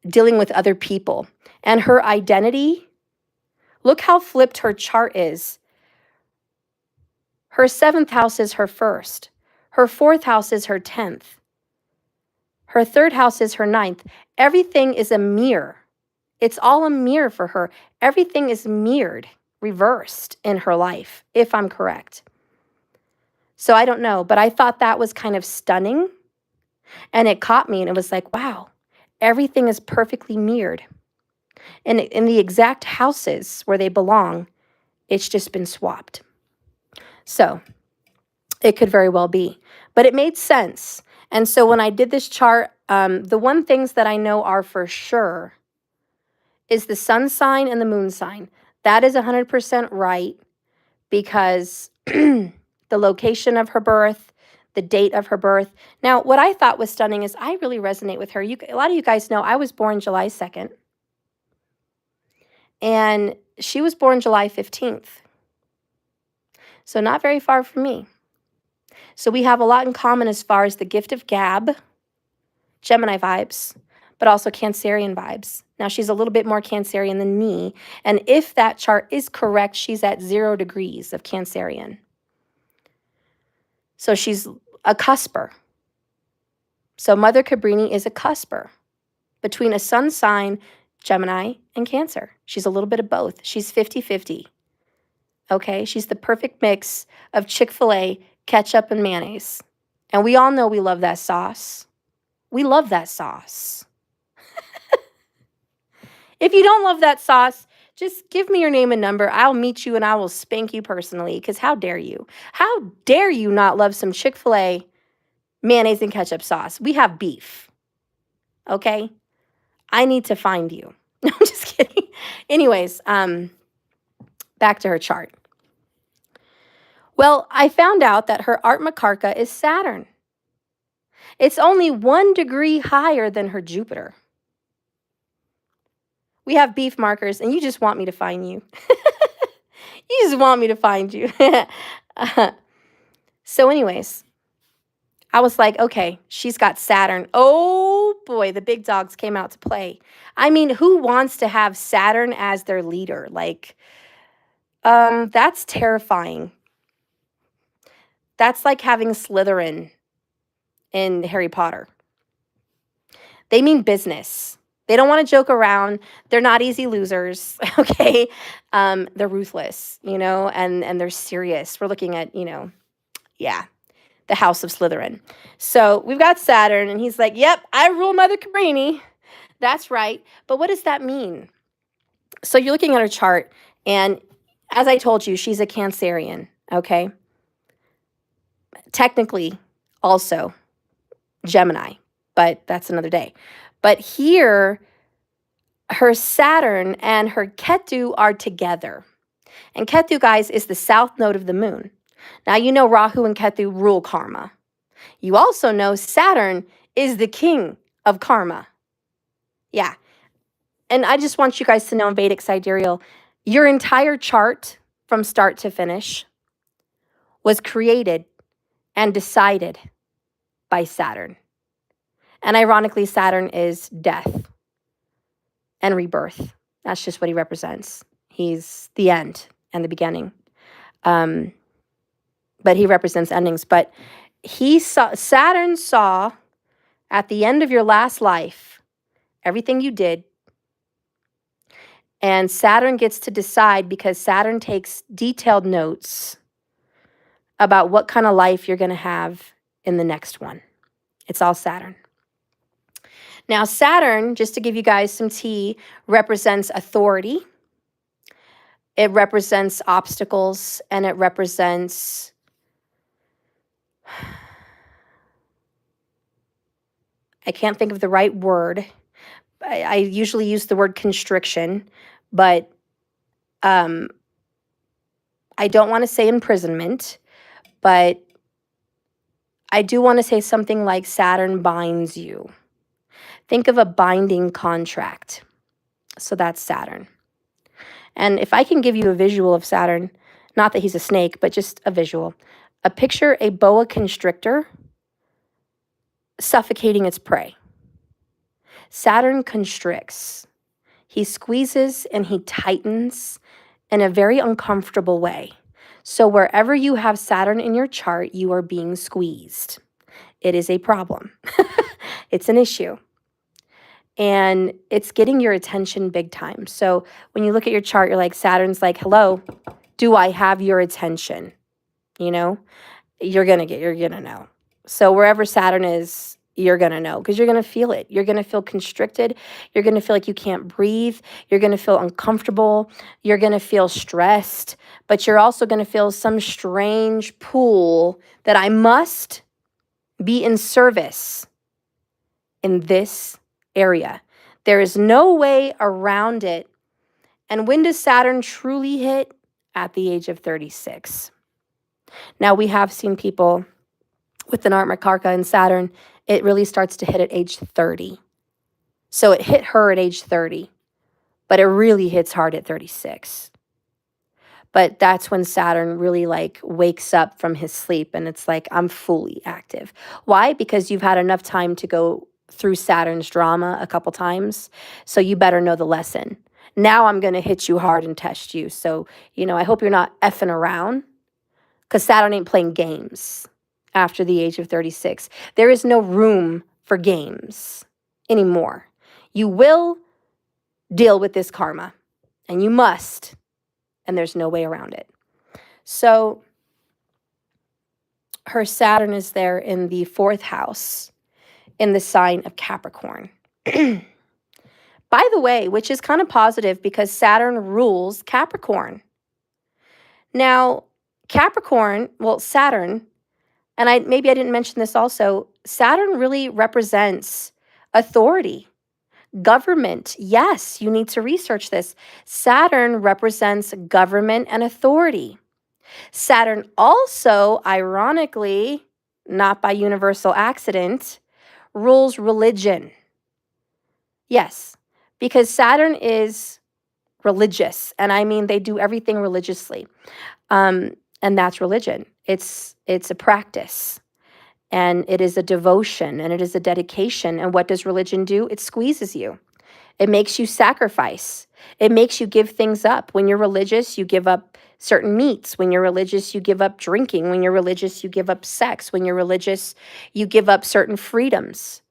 dealing with other people. And her identity, look how flipped her chart is. Her 7th house is her 1st. Her 4th house is her 10th. Her 3rd house is her 9th. Everything is a mirror. It's all a mirror for her. Everything is mirrored, reversed in her life, if I'm correct. So I don't know, but I thought that was kind of stunning. And it caught me and it was like, wow, everything is perfectly mirrored. And in the exact houses where they belong, it's just been swapped. So it could very well be. But it made sense. And so when I did this chart, the one things that I know are for sure is the sun sign and the moon sign. That is 100% right because the location of her birth, the date of her birth. Now, what I thought was stunning is I really resonate with her. A lot of you guys know I was born July 2nd. And she was born July 15th. So not very far from me. So we have a lot in common as far as the gift of gab, Gemini vibes, but also Cancerian vibes. Now, she's a little bit more Cancerian than me. And if that chart is correct, she's at 0 degrees of Cancerian. So she's a cusper. So Mother Cabrini is a cusper between a sun sign, Gemini, and Cancer. She's a little bit of both. She's 50-50. Okay? She's the perfect mix of Chick-fil-A, ketchup, and mayonnaise. And we all know we love that sauce. We love that sauce. If you don't love that sauce, just give me your name and number. I'll meet you and I will spank you personally, because how dare you? How dare you not love some Chick-fil-A mayonnaise and ketchup sauce? We have beef. Okay? I need to find you. No, I'm just kidding. Anyways, back to her chart. Well, I found out that her Art Makarka is Saturn. It's only 1 degree higher than her Jupiter. We have beef markers, and you just want me to find you. You just want me to find you. So anyways, I was like, okay, she's got Saturn. Oh boy, the big dogs came out to play. I mean, who wants to have Saturn as their leader? Like, that's terrifying. That's like having Slytherin in Harry Potter. They mean business. They don't want to joke around. They're not easy losers, okay? They're ruthless, and they're serious. We're looking at, the House of Slytherin. So we've got Saturn, and he's like, yep, I rule Mother Cabrini. That's right. But what does that mean? So you're looking at her chart, and as I told you, she's a Cancerian, okay? Technically, also Gemini, but that's another day. But here, her Saturn and her Ketu are together. And Ketu, guys, is the south node of the moon. Now, you know Rahu and Ketu rule karma. You also know Saturn is the king of karma. Yeah. And I just want you guys to know in Vedic sidereal, your entire chart from start to finish was created and decided by Saturn. And ironically, Saturn is death and rebirth. That's just what he represents. He's the end and the beginning. But he represents endings. But Saturn saw at the end of your last life everything you did. And Saturn gets to decide, because Saturn takes detailed notes about what kind of life you're going to have in the next one. It's all Saturn. Now, Saturn, just to give you guys some tea, represents authority. It represents obstacles, and it represents I can't think of the right word. I usually use the word constriction, but I don't want to say imprisonment, but I do want to say something like Saturn binds you. Think of a binding contract. So that's Saturn. And if I can give you a visual of Saturn, not that he's a snake, but just a visual, picture a boa constrictor suffocating its prey. Saturn constricts. He squeezes and he tightens in a very uncomfortable way. So wherever you have Saturn in your chart, you are being squeezed. It is a problem. It's an issue. And it's getting your attention big time. So when you look at your chart, you're like, Saturn's like, hello, do I have your attention? You're going to know. So wherever Saturn is, you're going to know, because you're going to feel it. You're going to feel constricted. You're going to feel like you can't breathe. You're going to feel uncomfortable. You're going to feel stressed, but you're also going to feel some strange pull that I must be in service in this area. There is no way around it. And when does Saturn truly hit? At the age of 36. Now, we have seen people with an Art Makarka and Saturn, it really starts to hit at age 30. So it hit her at age 30, but it really hits hard at 36. But that's when Saturn really like wakes up from his sleep and it's like, I'm fully active. Why? Because you've had enough time to go through Saturn's drama a couple times. So you better know the lesson. Now I'm going to hit you hard and test you. So, I hope you're not effing around, because Saturn ain't playing games after the age of 36. There is no room for games anymore. You will deal with this karma, and you must, and there's no way around it. So her Saturn is there in the 4th house in the sign of Capricorn. By the way, which is kind of positive because Saturn rules Capricorn. Now, Saturn, and maybe I didn't mention this also, Saturn really represents authority, government. Yes, you need to research this. Saturn represents government and authority. Saturn also, ironically, not by universal accident, rules religion. Yes, because Saturn is religious, and I mean they do everything religiously, and that's religion. It's a practice, and it is a devotion, and it is a dedication. And what does religion do? It squeezes you. It makes you sacrifice. It makes you give things up. When you're religious, you give up certain meats. When you're religious, you give up drinking. When you're religious, you give up sex. When you're religious, you give up certain freedoms.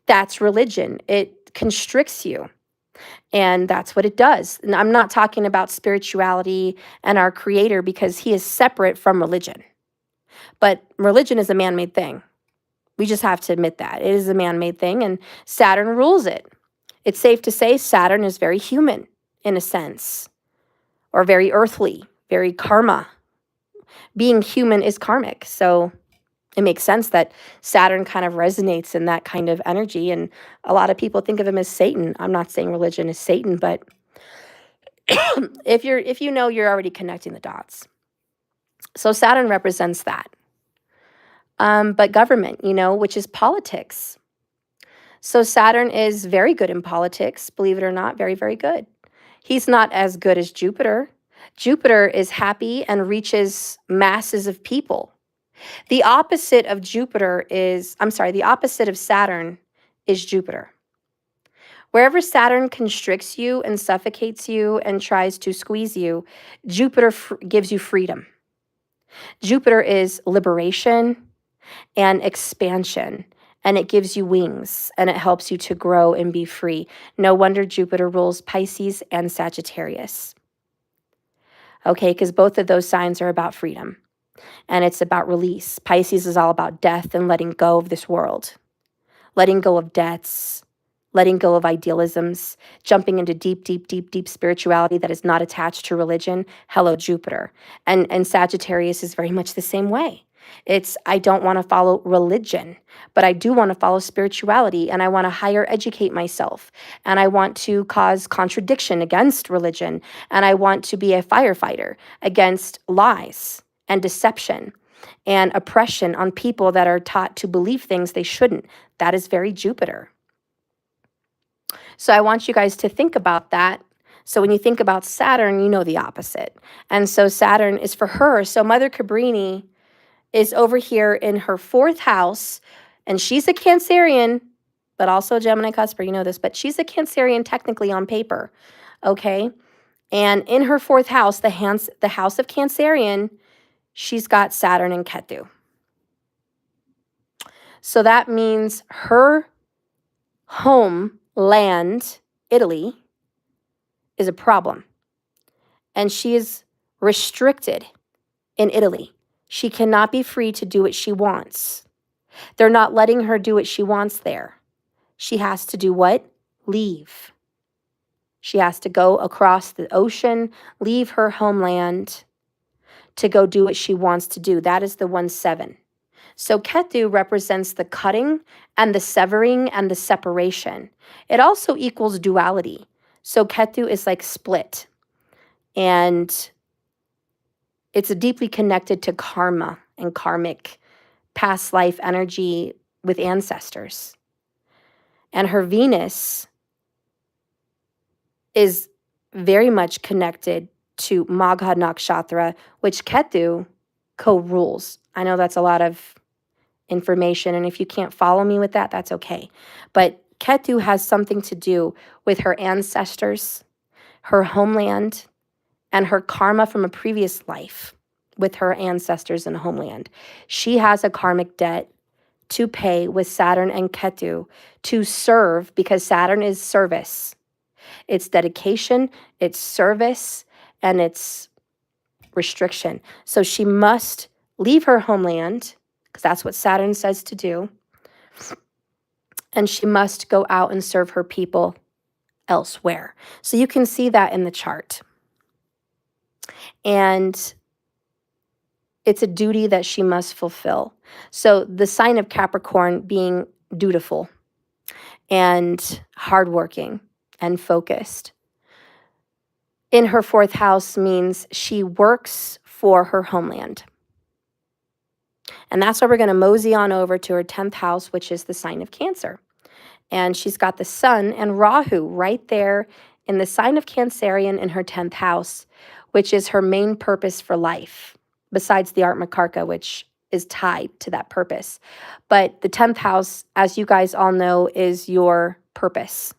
That's religion. It constricts you. And that's what it does. And I'm not talking about spirituality and our creator, because he is separate from religion. But religion is a man-made thing. We just have to admit that. It is a man-made thing, and Saturn rules it. It's safe to say Saturn is very human in a sense, or very earthly, very karma. Being human is karmic. So it makes sense that Saturn kind of resonates in that kind of energy. And a lot of people think of him as Satan. I'm not saying religion is Satan, but if you're already connecting the dots. So Saturn represents that. But government, which is politics. So Saturn is very good in politics, believe it or not, very, very good. He's not as good as Jupiter. Jupiter is happy and reaches masses of people. The opposite of the opposite of Saturn is Jupiter. Wherever Saturn constricts you and suffocates you and tries to squeeze you, Jupiter gives you freedom. Jupiter is liberation and expansion, and it gives you wings, and it helps you to grow and be free. No wonder Jupiter rules Pisces and Sagittarius. Okay, because both of those signs are about freedom, and it's about release. Pisces is all about death and letting go of this world, letting go of debts, letting go of idealisms, jumping into deep, deep, deep, deep spirituality that is not attached to religion. Hello, Jupiter. And Sagittarius is very much the same way. I don't want to follow religion, but I do want to follow spirituality, and I want to higher educate myself, and I want to cause contradiction against religion, and I want to be a firefighter against lies and deception and oppression on people that are taught to believe things they shouldn't. That is very Jupiter. So I want you guys to think about that. So when you think about Saturn, you know the opposite. And so Saturn is for her. So Mother Cabrini is over here in her 4th house, and she's a Cancerian, but also a Gemini cusper, you know this, but she's a Cancerian technically on paper, okay? And in her 4th house, the house of Cancerian, she's got Saturn and Ketu. So that means her homeland, Italy, is a problem. And she is restricted in Italy. She cannot be free to do what she wants. They're not letting her do what she wants there. She has to do what? Leave. She has to go across the ocean, leave her homeland to go do what she wants to do. That is the 1-7. So Ketu represents the cutting and the severing and the separation. It also equals duality. So Ketu is like split. And it's deeply connected to karma and karmic past life energy with ancestors. And her Venus is very much connected to Magha Nakshatra, which Ketu co-rules. I know that's a lot of information, and if you can't follow me with that, that's okay. But Ketu has something to do with her ancestors, her homeland, and her karma from a previous life with her ancestors and homeland. She has a karmic debt to pay with Saturn and Ketu to serve, because Saturn is service. It's dedication, it's service, and it's restriction. So she must leave her homeland, because that's what Saturn says to do, and she must go out and serve her people elsewhere. So you can see that in the chart. And it's a duty that she must fulfill. So the sign of Capricorn being dutiful and hardworking and focused in her 4th house means she works for her homeland. And that's why we're going to mosey on over to her 10th house, which is the sign of Cancer. And she's got the Sun and Rahu right there in the sign of Cancerian in her 10th house, which is her main purpose for life, besides the Art Makarka, which is tied to that purpose. But the 10th house, as you guys all know, is your purpose.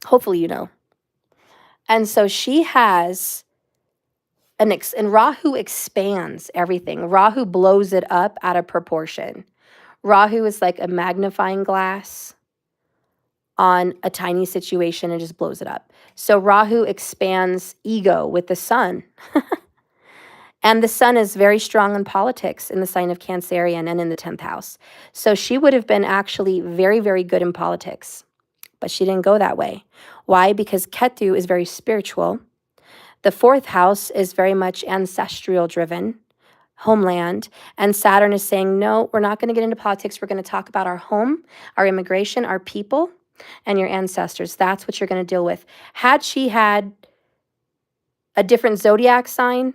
Hopefully you know. And so she has and Rahu expands everything. Rahu blows it up out of proportion. Rahu is like a magnifying glass on a tiny situation and just blows it up. So Rahu expands ego with the sun. And the sun is very strong in politics in the sign of Cancerian and in the 10th house. So she would have been actually very, very good in politics. But she didn't go that way. Why? Because Ketu is very spiritual. The 4th house is very much ancestral driven, homeland. And Saturn is saying, no, we're not going to get into politics. We're going to talk about our home, our immigration, our people, and your ancestors. That's what you're going to deal with. Had she had a different zodiac sign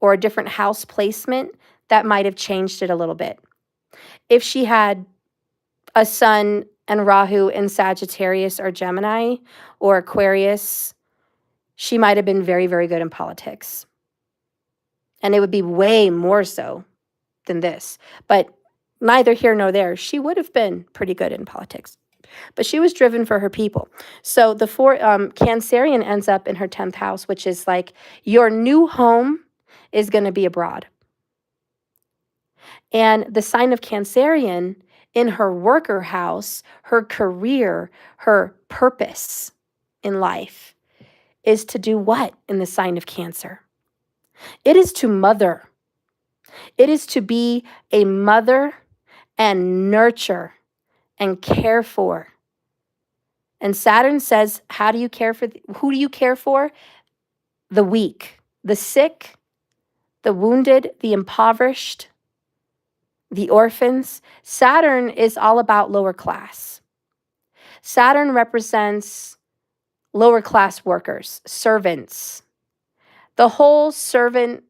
or a different house placement, that might have changed it a little bit. If she had a Sun and Rahu in Sagittarius or Gemini or Aquarius, she might have been very, very good in politics. And it would be way more so than this. But neither here nor there. She would have been pretty good in politics. But she was driven for her people. So the Cancerian ends up in her 10th house, which is like your new home is going to be abroad. And the sign of Cancerian in her worker house, her career, her purpose in life is to do what in the sign of Cancer? It is to mother. It is to be a mother and nurture and care for. And Saturn says, how do you care for, who do you care for? The weak, the sick, the wounded, the impoverished, the orphans. Saturn is all about lower class. Saturn represents lower class workers, servants. The whole servant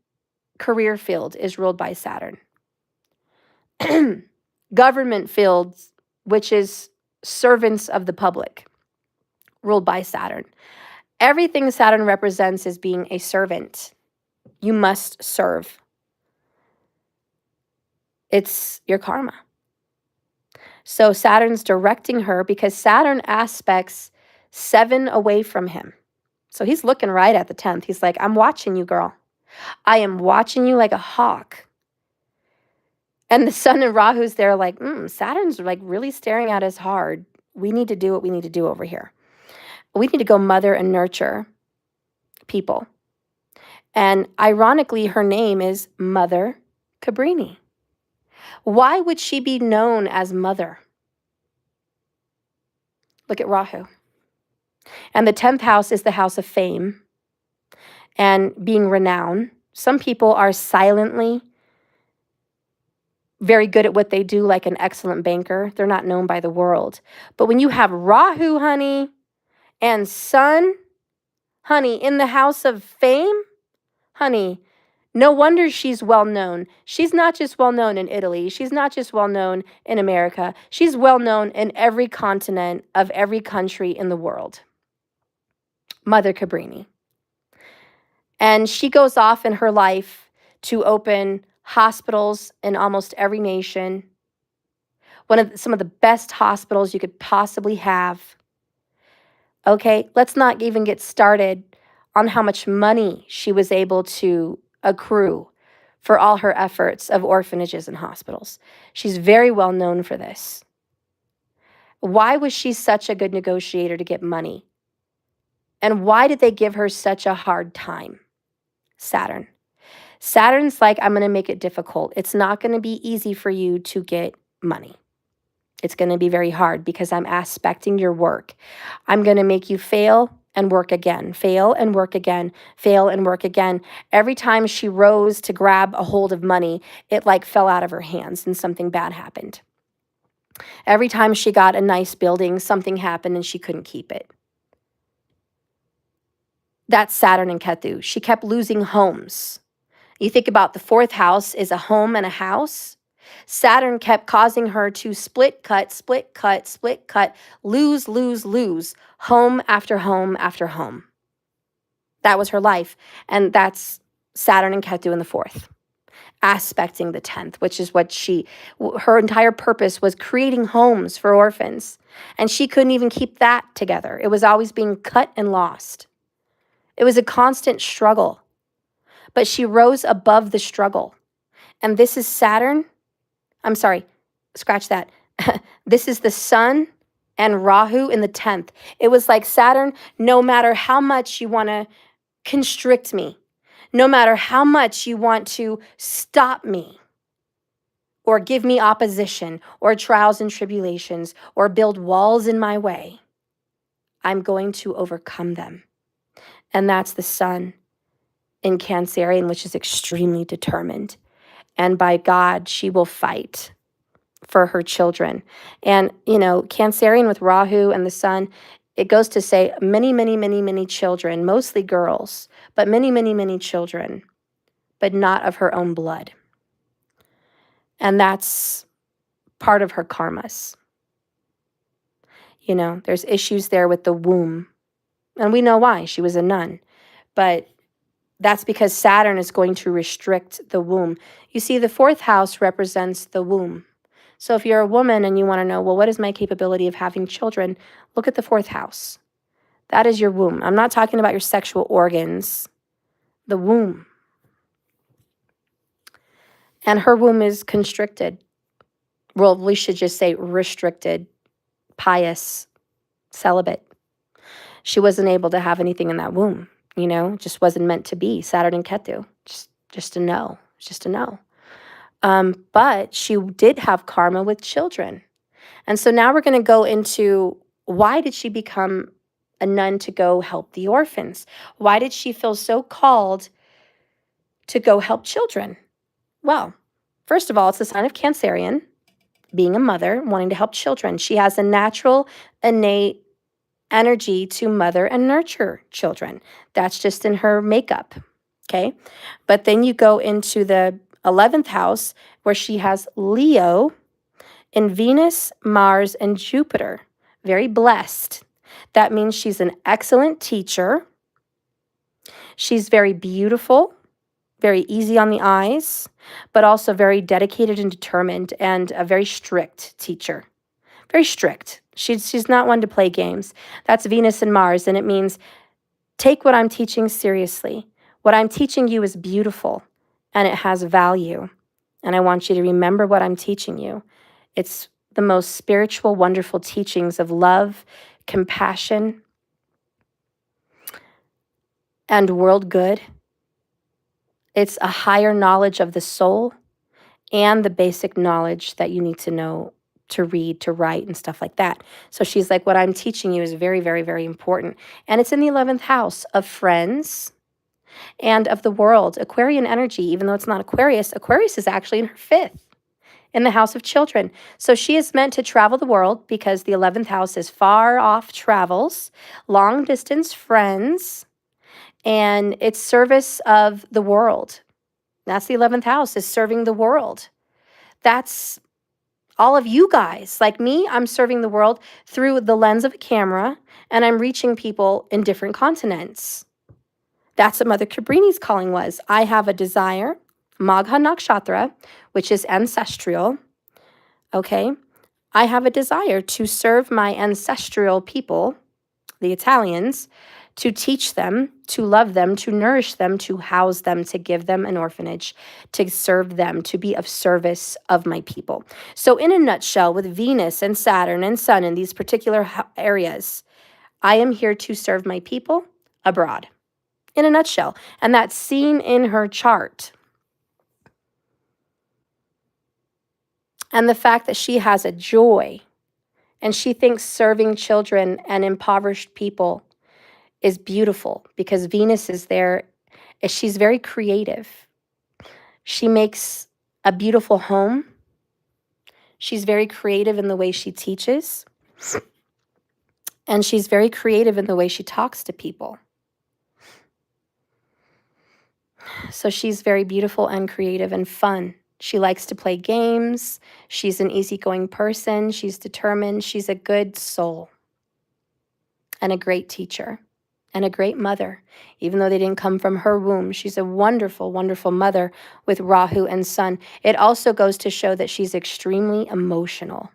career field is ruled by Saturn. Government fields, which is servants of the public, ruled by Saturn. Everything Saturn represents is being a servant. You must serve. It's your karma. So Saturn's directing her because Saturn aspects 7 away from him. So he's looking right at the 10th. He's like, I'm watching you, girl. I am watching you like a hawk. And the Sun and Rahu's there like, Saturn's like really staring at us hard. We need to do what we need to do over here. We need to go mother and nurture people. And ironically, her name is Mother Cabrini. Why would she be known as Mother? Look at Rahu. And the 10th house is the house of fame and being renowned. Some people are silently very good at what they do, like an excellent banker. They're not known by the world. But when you have Rahu, honey, and Sun, honey, in the house of fame, honey, no wonder she's well known. She's not just well known in Italy. She's not just well known in America. She's well known in every continent of every country in the world. Mother Cabrini. And she goes off in her life to open hospitals in almost every nation. Some of the best hospitals you could possibly have. Okay, let's not even get started on how much money she was able to accrue for all her efforts of orphanages and hospitals. She's very well known for this. Why was she such a good negotiator to get money? And why did they give her such a hard time? Saturn. Saturn's like, I'm going to make it difficult. It's not going to be easy for you to get money. It's going to be very hard because I'm aspecting your work. I'm going to make you fail and work again, fail and work again, fail and work again. Every time she rose to grab a hold of money, it like fell out of her hands and something bad happened. Every time she got a nice building, something happened and she couldn't keep it. That's Saturn and Ketu. She kept losing homes. You think about the fourth house is a home and a house. Saturn kept causing her to split, cut, lose, home after home after home. That was her life. And that's Saturn and Ketu in the fourth, aspecting the 10th, which is what her entire purpose was, creating homes for orphans. And she couldn't even keep that together. It was always being cut and lost. It was a constant struggle. But she rose above the struggle. And this is Saturn. I'm sorry, scratch that. This is the Sun and Rahu in the 10th. It was like, Saturn, no matter how much you want to constrict me, no matter how much you want to stop me, or give me opposition, or trials and tribulations, or build walls in my way, I'm going to overcome them. And that's the Sun in Cancerian, which is extremely determined. And by God, she will fight for her children. And, Cancerian with Rahu and the Sun, it goes to say many children, mostly girls, but many children, but not of her own blood. And that's part of her karmas. There's issues there with the womb. And we know why. She was a nun. But that's because Saturn is going to restrict the womb. You see, the fourth house represents the womb. So if you're a woman and you want to know, well, what is my capability of having children? Look at the fourth house. That is your womb. I'm not talking about your sexual organs. The womb. And her womb is constricted. Well, we should just say restricted, pious, celibate. She wasn't able to have anything in that womb. Just wasn't meant to be. Saturn and Ketu. Just a no. Just a no. But she did have karma with children. And so now we're going to go into, why did she become a nun to go help the orphans? Why did she feel so called to go help children? Well, first of all, it's a sign of Cancerian, being a mother, wanting to help children. She has a natural, innate energy to mother and nurture children. That's just in her makeup, okay? But then you go into the 11th house, where she has Leo in Venus, Mars, and Jupiter. Very blessed. That means she's an excellent teacher. She's very beautiful, very easy on the eyes, but also very dedicated and determined, and a very strict teacher. Very strict. She's not one to play games. That's Venus and Mars, and it means take what I'm teaching seriously. What I'm teaching you is beautiful, and it has value. And I want you to remember what I'm teaching you. It's the most spiritual, wonderful teachings of love, compassion, and world good. It's a higher knowledge of the soul and the basic knowledge that you need to know to read, to write, and stuff like that. So she's like, what I'm teaching you is very, very, very important. And it's in the 11th house of friends and of the world. Aquarian energy, even though it's not Aquarius, Aquarius is actually in her 5th, in the house of children. So she is meant to travel the world because the 11th house is far off travels, long distance friends, and it's service of the world. That's the 11th house, is serving the world. That's all of you guys. Like me, I'm serving the world through the lens of a camera, and I'm reaching people in different continents. That's what Mother Cabrini's calling was. I have a desire, Magha Nakshatra, which is ancestral, okay? I have a desire to serve my ancestral people, the Italians, to teach them, to love them, to nourish them, to house them, to give them an orphanage, to serve them, to be of service of my people. So in a nutshell, with Venus and Saturn and Sun in these particular areas, I am here to serve my people abroad. In a nutshell. And that's seen in her chart. And the fact that she has a joy and she thinks serving children and impoverished people is beautiful because Venus is there. She's very creative. She makes a beautiful home. She's very creative in the way she teaches. And she's very creative in the way she talks to people. So she's very beautiful and creative and fun. She likes to play games. She's an easygoing person. She's determined. She's a good soul and a great teacher and a great mother. Even though they didn't come from her womb, she's a wonderful, wonderful mother with Rahu and Sun. It also goes to show that she's extremely emotional.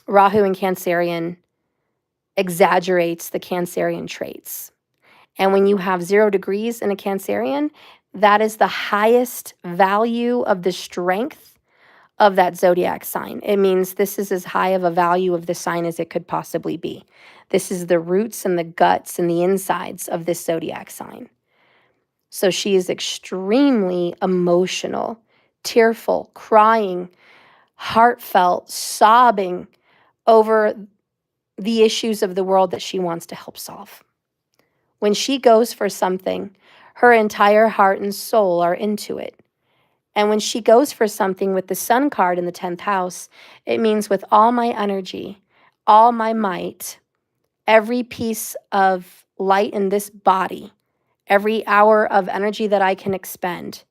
Rahu in Cancerian exaggerates the Cancerian traits. And when you have 0 degrees in a Cancerian, that is the highest value of the strength of that zodiac sign. It means this is as high of a value of the sign as it could possibly be. This is the roots and the guts and the insides of this zodiac sign. So she is extremely emotional, tearful, crying, heartfelt, sobbing over the issues of the world that she wants to help solve. When she goes for something, her entire heart and soul are into it. And when she goes for something with the Sun card in the 10th house, it means with all my energy, all my might, every piece of light in this body, every hour of energy that I can expend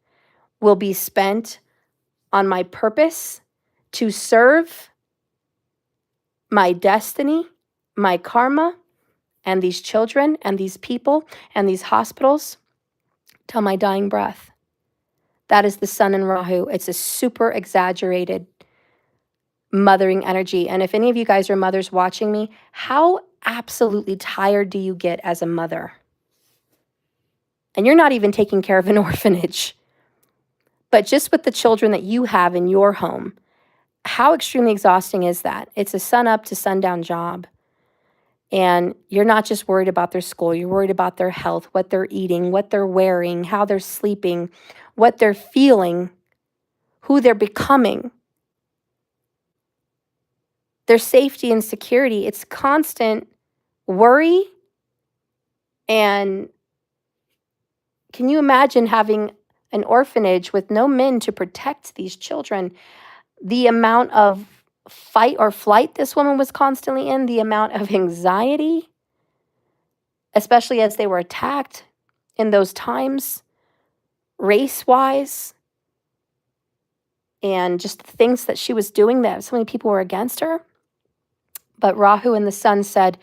will be spent on my purpose to serve my destiny, my karma, and these children and these people and these hospitals till my dying breath. That is the Sun in Rahu. It's a super exaggerated mothering energy. And if any of you guys are mothers watching me, how absolutely tired do you get as a mother? And you're not even taking care of an orphanage. But just with the children that you have in your home, how extremely exhausting is that? It's a sun up to sundown job. And you're not just worried about their school, you're worried about their health, what they're eating, what they're wearing, how they're sleeping, what they're feeling, who they're becoming, their safety and security. It's constant worry. And can you imagine having an orphanage with no men to protect these children? The amount of fight or flight this woman was constantly in, the amount of anxiety, especially as they were attacked in those times, race-wise, and just the things that she was doing that so many people were against her. But Rahu and the Sun said,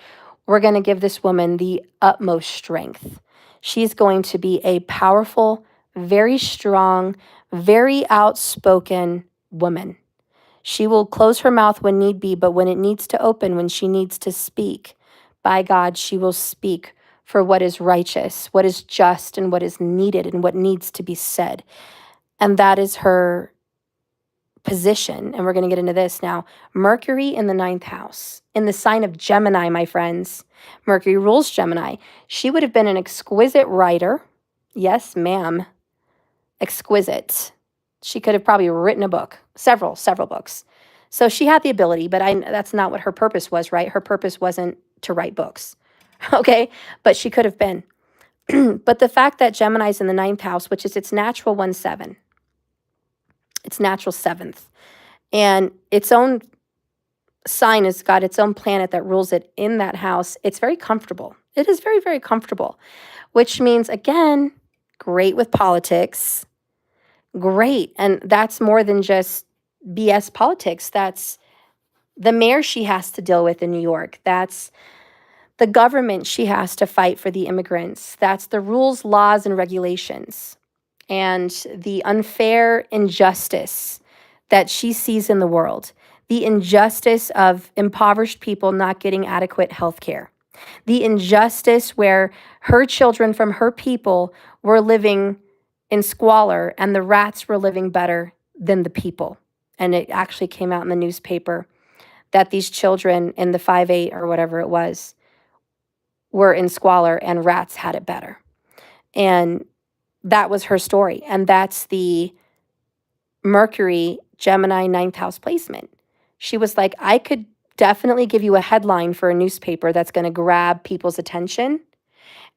we're going to give this woman the utmost strength. She's going to be a powerful, very strong, very outspoken woman. She will close her mouth when need be, but when it needs to open, when she needs to speak, by God, she will speak for what is righteous, what is just, and what is needed, and what needs to be said. And that is her position. And we're going to get into this now. Mercury in the 9th house, in the sign of Gemini, my friends. Mercury rules Gemini. She would have been an exquisite writer. Yes, ma'am. Exquisite. She could have probably written a book, several books. So she had the ability, but that's not what her purpose was, right? Her purpose wasn't to write books, okay? But she could have been. But the fact that Gemini's in the 9th house, which is its natural 1-7, its natural 7th, and its own sign has got its own planet that rules it in that house, it's very comfortable. It is very, very comfortable, which means, again, great with politics. Great. And that's more than just BS politics. That's the mayor she has to deal with in New York. That's The government, she has to fight for the immigrants. That's the rules, laws, and regulations. And the unfair injustice that she sees in the world. The injustice of impoverished people not getting adequate health care. The injustice where her children from her people were living in squalor and the rats were living better than the people. And it actually came out in the newspaper that these children in the 5/8 or whatever it was were in squalor and rats had it better. And that was her story. And that's the Mercury Gemini 9th house placement. She was like, I could definitely give you a headline for a newspaper that's going to grab people's attention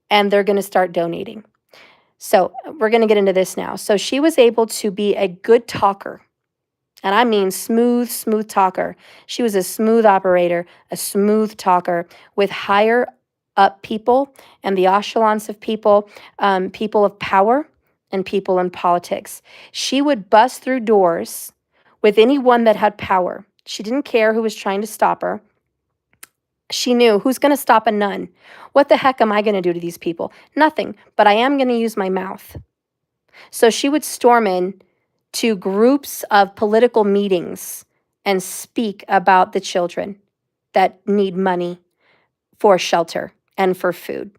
and they're going to start donating. So we're going to get into this now. So she was able to be a good talker. And I mean smooth talker. She was a smooth operator, a smooth talker with higher up people and the echelons of people, people of power and people in politics. She would bust through doors with anyone that had power. She didn't care who was trying to stop her. She knew, who's going to stop a nun? What the heck am I going to do to these people? Nothing, but I am going to use my mouth. So she would storm in to groups of political meetings and speak about the children that need money for shelter and for food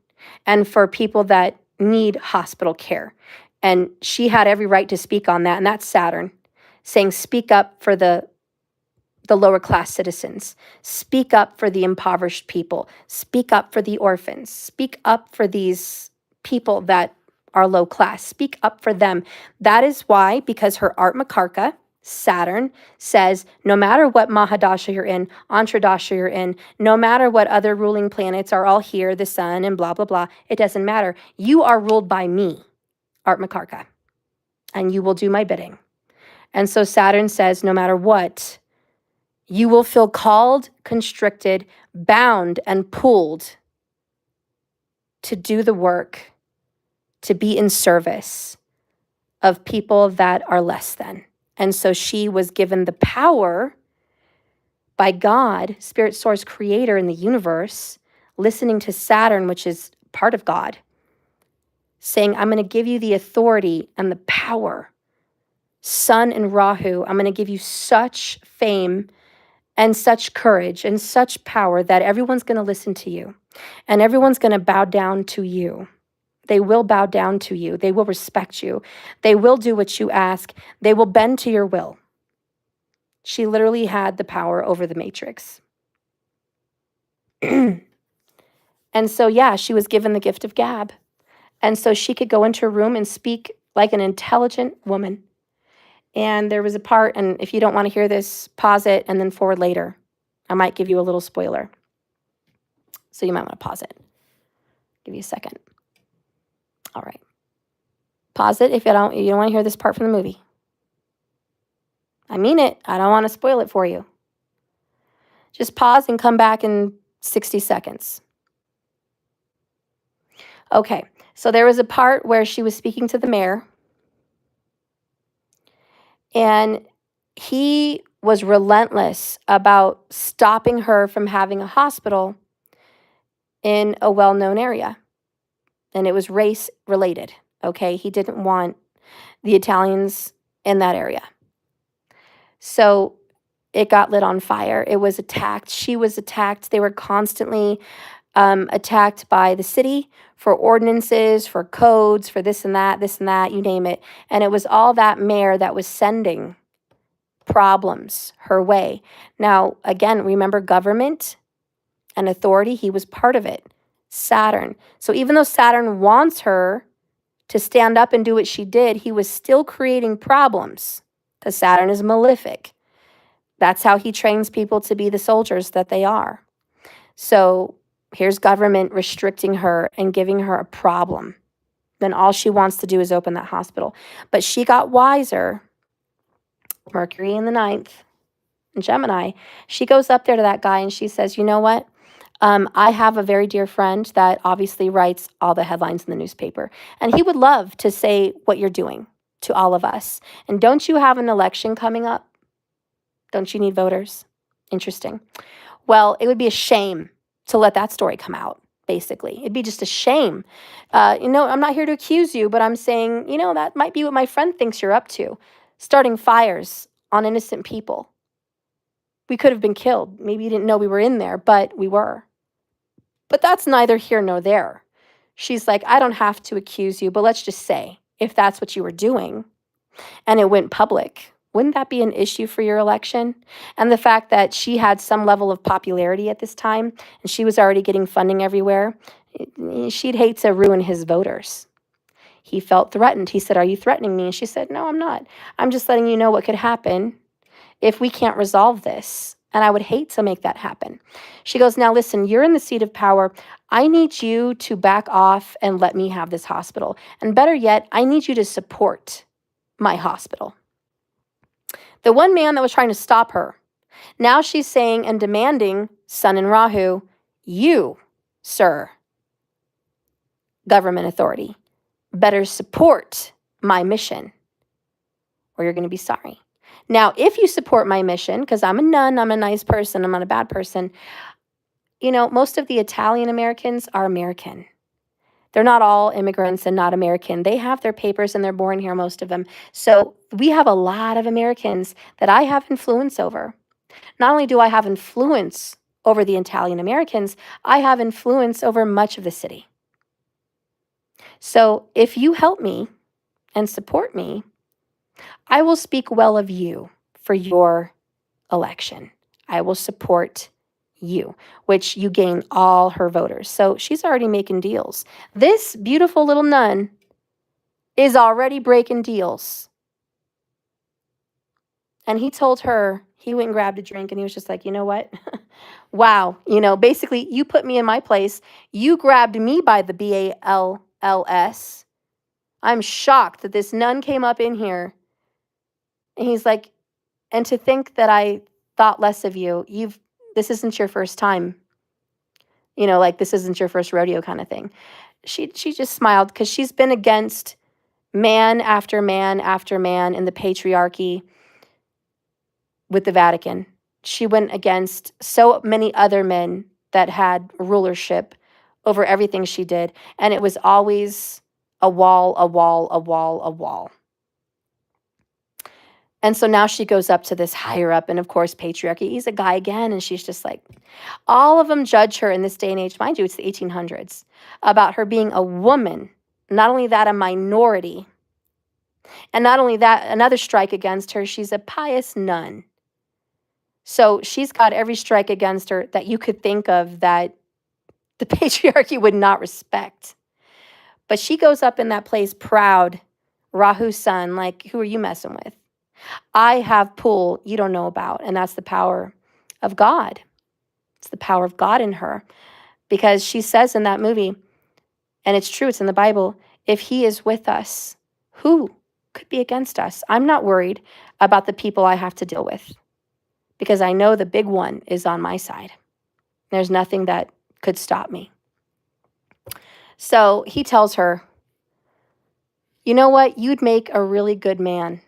and for people that need hospital care. And she had every right to speak on that. And that's Saturn saying, speak up for the lower class citizens, speak up for the impoverished people, speak up for the orphans, speak up for these people that are low class, speak up for them. That is why, because her Art Makarka, Saturn, says no matter what Mahadasha you're in, Antradasha you're in, no matter what other ruling planets are all here, the sun and blah, blah, blah, it doesn't matter. You are ruled by me, Art Makarka, and you will do my bidding. And so Saturn says no matter what, you will feel called, constricted, bound, and pulled to do the work, to be in service of people that are less than. And so she was given the power by God, Spirit Source Creator in the universe, listening to Saturn, which is part of God, saying, I'm going to give you the authority and the power. Sun and Rahu, I'm going to give you such fame and such courage and such power that everyone's going to listen to you and everyone's going to bow down to you. They will bow down to you. They will respect you. They will do what you ask. They will bend to your will. She literally had the power over the matrix. And so, yeah, she was given the gift of gab. And so she could go into a room and speak like an intelligent woman. And there was a part, and if you don't want to hear this, pause it and then forward later. I might give you a little spoiler. So you might want to pause it. Give you a second. All right. Pause it if you don't want to hear this part from the movie. I mean it. I don't want to spoil it for you. Just pause and come back in 60 seconds. Okay. So there was a part where she was speaking to the mayor. And he was relentless about stopping her from having a hospital in a well-known area. And it was race related, okay? He didn't want the Italians in that area. So it got lit on fire. It was attacked. She was attacked. They were constantly attacked by the city for ordinances, for codes, for this and that, you name it. And it was all that mayor that was sending problems her way. Now, again, remember government and authority, he was part of it. Saturn. So even though Saturn wants her to stand up and do what she did, he was still creating problems because Saturn is malefic. That's how he trains people to be the soldiers that they are. So here's government restricting her and giving her a problem. Then all she wants to do is open that hospital. But she got wiser. Mercury in the 9th, Gemini. She goes up there to that guy and she says, you know what? I have a very dear friend that obviously writes all the headlines in the newspaper. And he would love to say what you're doing to all of us. And don't you have an election coming up? Don't you need voters? Interesting. Well, it would be a shame to let that story come out, basically. It'd be just a shame. I'm not here to accuse you, but I'm saying, that might be what my friend thinks you're up to, starting fires on innocent people. We could have been killed. Maybe you didn't know we were in there, but we were. But that's neither here nor there. She's like, I don't have to accuse you, but let's just say, if that's what you were doing and it went public, wouldn't that be an issue for your election? And the fact that she had some level of popularity at this time and she was already getting funding everywhere, she'd hate to ruin his voters. He felt threatened. He said, are you threatening me? And she said, no, I'm not. I'm just letting you know what could happen if we can't resolve this. And I would hate to make that happen. She goes, now listen, you're in the seat of power. I need you to back off and let me have this hospital. And better yet, I need you to support my hospital. The one man that was trying to stop her, now she's saying and demanding, Sun in Rahu, you, sir, government authority, better support my mission or you're going to be sorry. Now, if you support my mission, because I'm a nun, I'm a nice person, I'm not a bad person, most of the Italian Americans are American. They're not all immigrants and not American. They have their papers and they're born here, most of them. So we have a lot of Americans that I have influence over. Not only do I have influence over the Italian Americans, I have influence over much of the city. So if you help me and support me, I will speak well of you for your election. I will support you, which you gain all her voters. So she's already making deals. This beautiful little nun is already breaking deals. And he told her, he went and grabbed a drink and he was just like, you know what? Wow. Basically, you put me in my place. You grabbed me by the BALLS. I'm shocked that this nun came up in here. And he's like, and to think that I thought less of you, this isn't your first time. This isn't your first rodeo kind of thing. She just smiled because she's been against man after man after man in the patriarchy with the Vatican. She went against so many other men that had rulership over everything she did. And it was always a wall, a wall, a wall, a wall. And so now she goes up to this higher up, and of course, patriarchy, he's a guy again, and she's just like, all of them judge her in this day and age, mind you, it's the 1800s, about her being a woman, not only that, a minority, and not only that, another strike against her, she's a pious nun. So she's got every strike against her that you could think of that the patriarchy would not respect. But she goes up in that place proud, Rahu's son, like, who are you messing with? I have pull you don't know about, and that's the power of God. It's the power of God in her, because she says in that movie, and it's true, it's in the Bible, if he is with us, who could be against us? I'm not worried about the people I have to deal with because I know the big one is on my side. There's nothing that could stop me. So he tells her, you know what? You'd make a really good man.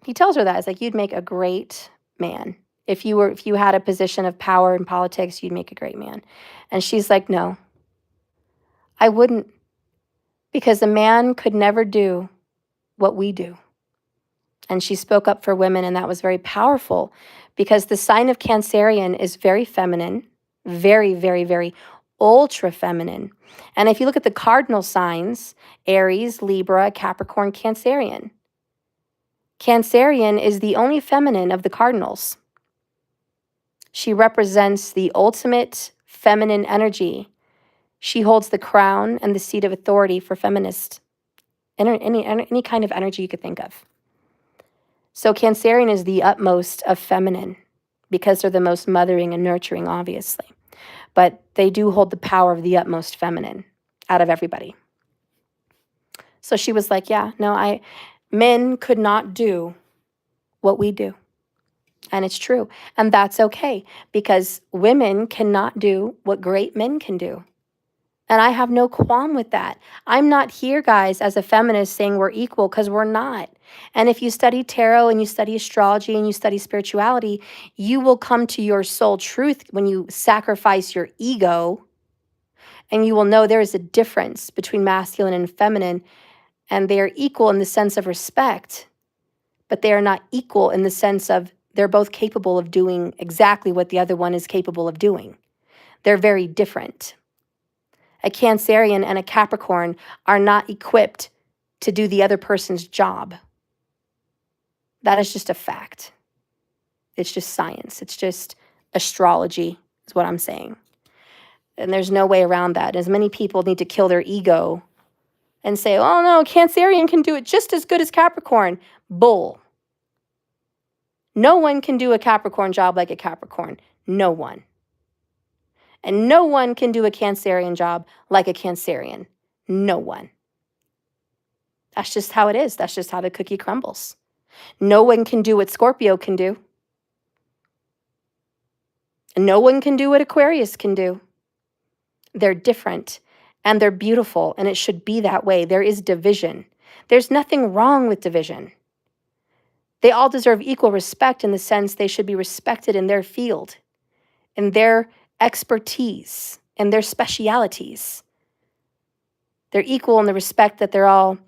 He tells her that. It's like, you'd make a great man. If you had a position of power in politics, you'd make a great man. And she's like, no, I wouldn't, because a man could never do what we do. And she spoke up for women, and that was very powerful because the sign of Cancerian is very feminine, very, very, very ultra feminine. And if you look at the cardinal signs, Aries, Libra, Capricorn, Cancerian. Cancerian is the only feminine of the cardinals. She represents the ultimate feminine energy. She holds the crown and the seat of authority for feminist, any kind of energy you could think of. So Cancerian is the utmost of feminine because they're the most mothering and nurturing, obviously. But they do hold the power of the utmost feminine out of everybody. So she was like, yeah, no, men could not do what we do. And it's true. And that's okay because women cannot do what great men can do. And I have no qualm with that. I'm not here, guys, as a feminist saying we're equal, because we're not. And if you study tarot and you study astrology and you study spirituality, you will come to your soul truth when you sacrifice your ego, and you will know there is a difference between masculine and feminine, and they are equal in the sense of respect, but they are not equal in the sense of they're both capable of doing exactly what the other one is capable of doing. They're very different. A Cancerian and a Capricorn are not equipped to do the other person's job. That is just a fact. It's just science. It's just astrology, is what I'm saying. And there's no way around that. As many people need to kill their ego and say, oh no, Cancerian can do it just as good as Capricorn. Bull. No one can do a Capricorn job like a Capricorn. No one. And no one can do a Cancerian job like a Cancerian. No one. That's just how it is. That's just how the cookie crumbles. No one can do what Scorpio can do. No one can do what Aquarius can do. They're different and they're beautiful, and it should be that way. There is division. There's nothing wrong with division. They all deserve equal respect in the sense they should be respected in their field, in their expertise, in their specialities. They're equal in the respect that they're all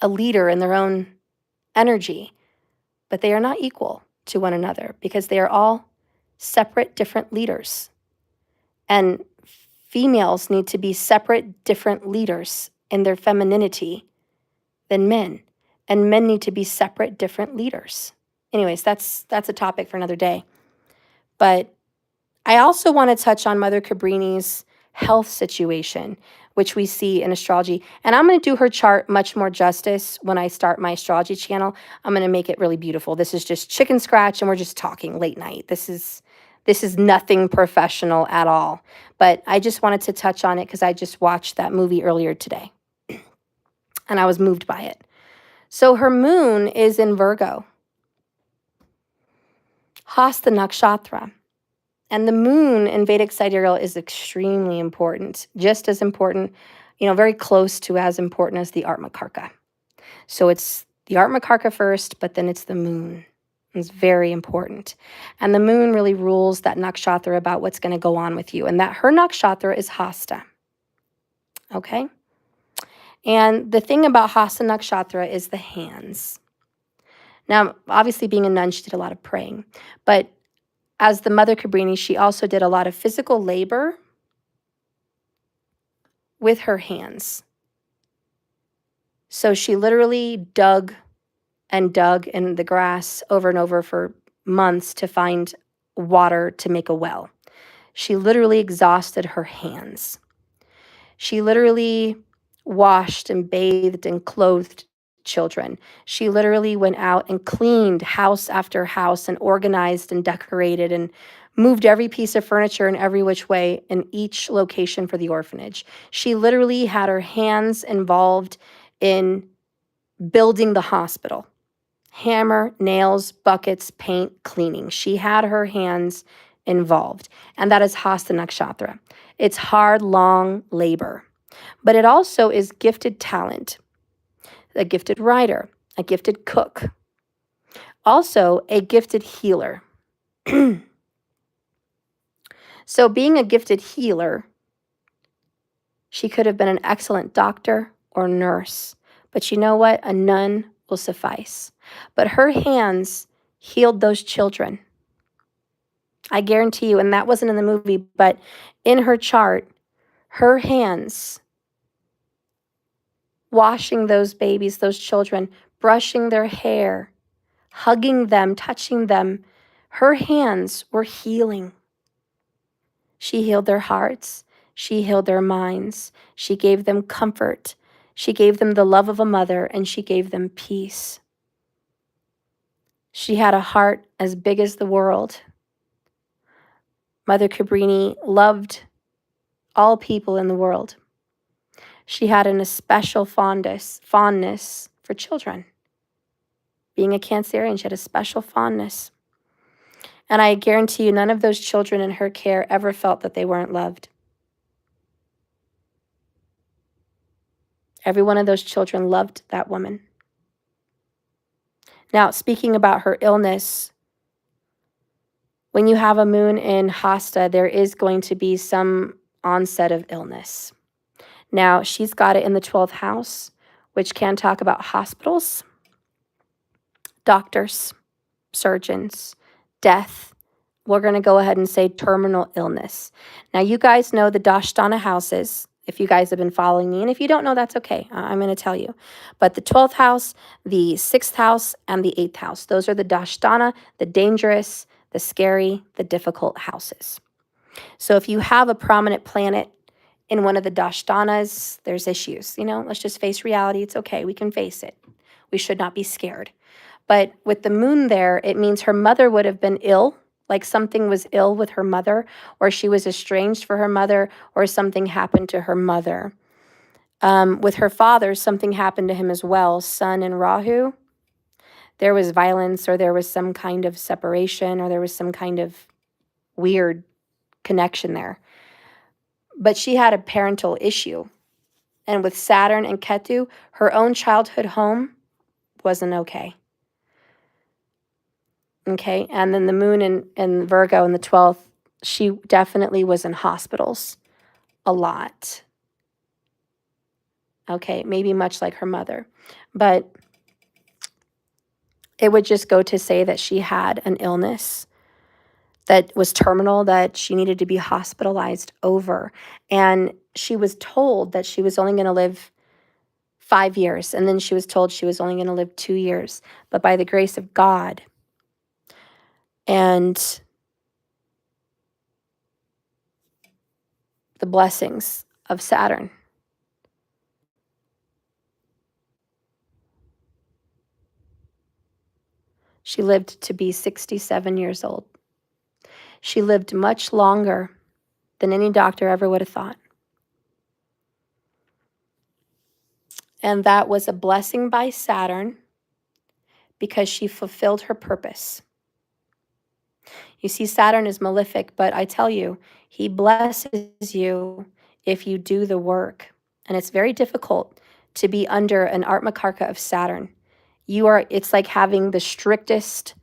a leader in their own energy, but they are not equal to one another because they are all separate, different leaders. And females need to be separate, different leaders in their femininity than men. And men need to be separate, different leaders. Anyways, that's a topic for another day. But I also want to touch on Mother Cabrini's health situation, which we see in astrology. And I'm going to do her chart much more justice when I start my astrology channel. I'm going to make it really beautiful. This is just chicken scratch, and we're just talking late night. This is nothing professional at all. But I just wanted to touch on it because I just watched that movie earlier today. And I was moved by it. So her moon is in Virgo. Hasta Nakshatra. And the moon in Vedic sidereal is extremely important, just as important, very close to as important as the Atmakarka. So it's the Atmakarka first, but then it's the moon. It's very important. And the moon really rules that nakshatra about what's going to go on with you. And that her nakshatra is Hasta. Okay? And the thing about Hasta nakshatra is the hands. Now, obviously being a nun, she did a lot of praying. But as the Mother Cabrini, she also did a lot of physical labor with her hands. So she literally dug and dug in the grass over and over for months to find water to make a well. She literally exhausted her hands. She literally washed and bathed and clothed children. She literally went out and cleaned house after house and organized and decorated and moved every piece of furniture in every which way in each location for the orphanage. She literally had her hands involved in building the hospital. Hammer, nails, buckets, paint, cleaning. She had her hands involved. And that is Hasta Nakshatra. It's hard, long labor. But it also is gifted talent, a gifted writer, a gifted cook, also a gifted healer. So being a gifted healer, she could have been an excellent doctor or nurse. But you know what? A nun will suffice. But her hands healed those children. I guarantee you, and that wasn't in the movie, but in her chart, her hands washing those babies, those children, brushing their hair, hugging them, touching them, her hands were healing. She healed their hearts. She healed their minds. She gave them comfort. She gave them the love of a mother, and she gave them peace. She had a heart as big as the world. Mother Cabrini loved all people in the world. She had an especial fondness for children. Being a Cancerian, she had a special fondness. And I guarantee you, none of those children in her care ever felt that they weren't loved. Every one of those children loved that woman. Now, speaking about her illness, when you have a moon in Hasta, there is going to be some onset of illness. Now, she's got it in the 12th house, which can talk about hospitals, doctors, surgeons, death. We're going to go ahead and say terminal illness. Now, you guys know the Dashtana houses, if you guys have been following me. And if you don't know, that's okay. I'm going to tell you. But the 12th house, the 6th house, and the 8th house, those are the Dashtana, the dangerous, the scary, the difficult houses. So if you have a prominent planet in one of the Dashtanas, there's issues. Let's just face reality. It's okay. We can face it. We should not be scared. But with the moon there, it means her mother would have been ill, like something was ill with her mother, or she was estranged for her mother, or something happened to her mother. With her father, something happened to him as well. Sun and Rahu, there was violence, or there was some kind of separation, or there was some kind of weird connection there. But she had a parental issue. And with Saturn and Ketu, her own childhood home wasn't okay. Okay, and then the moon in Virgo in the 12th, she definitely was in hospitals a lot. Okay, maybe much like her mother. But it would just go to say that she had an illness that was terminal, that she needed to be hospitalized over. And she was told that she was only going to live 5 years. And then she was told she was only going to live 2 years. But by the grace of God and the blessings of Saturn, she lived to be 67 years old. She lived much longer than any doctor ever would have thought. And that was a blessing by Saturn because she fulfilled her purpose. You see, Saturn is malefic, but I tell you, he blesses you if you do the work. And it's very difficult to be under an Atmakarka of Saturn. It's like having the strictest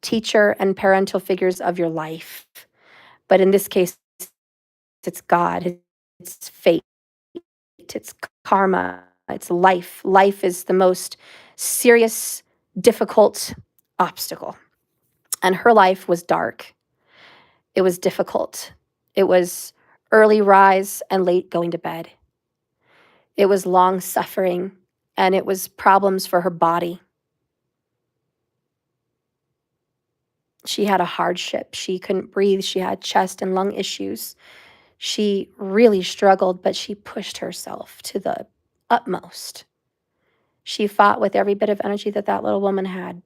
teacher and parental figures of your life. But in this case, it's God, it's fate, it's karma, it's life. Life is the most serious, difficult obstacle. And her life was dark. It was difficult. It was early rise and late going to bed. It was long suffering, and it was problems for her body. She had a hardship. She couldn't breathe. She had chest and lung issues. She really struggled, but she pushed herself to the utmost. She fought with every bit of energy that little woman had.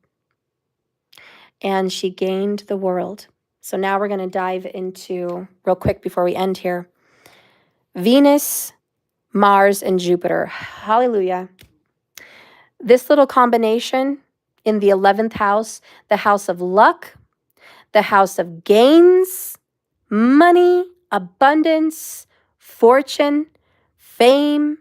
And she gained the world. So now we're going to dive into, real quick before we end here, Venus, Mars, and Jupiter. Hallelujah. This little combination in the 11th house, the house of luck, the house of gains, money, abundance, fortune, fame.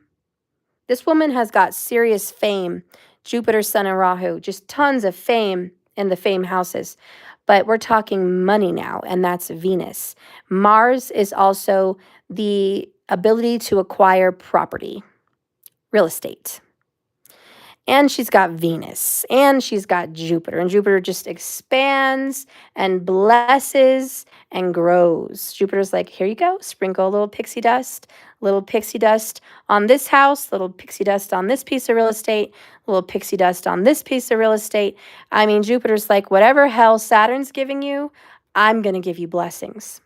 This woman has got serious fame. Jupiter, Sun, and Rahu, just tons of fame in the fame houses. But we're talking money now, and that's Venus. Mars is also the ability to acquire property, real estate. And she's got Venus, and she's got Jupiter, and Jupiter just expands and blesses and grows. Jupiter's like, here you go, sprinkle a little pixie dust on this house, little pixie dust on this piece of real estate, little pixie dust on this piece of real estate. I mean, Jupiter's like, whatever hell Saturn's giving you, I'm going to give you blessings.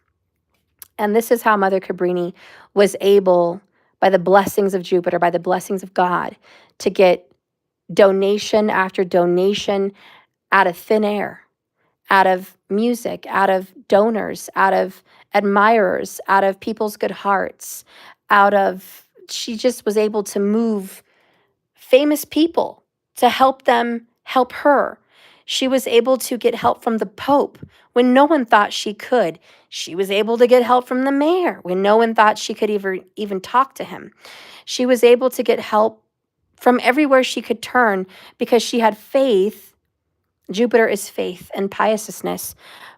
And this is how Mother Cabrini was able, by the blessings of Jupiter, by the blessings of God, to get donation after donation out of thin air, out of music, out of donors, out of admirers, out of people's good hearts, she just was able to move famous people to help them help her. She was able to get help from the Pope when no one thought she could. She was able to get help from the mayor when no one thought she could even talk to him. She was able to get help from everywhere she could turn because she had faith. Jupiter is faith and piousness,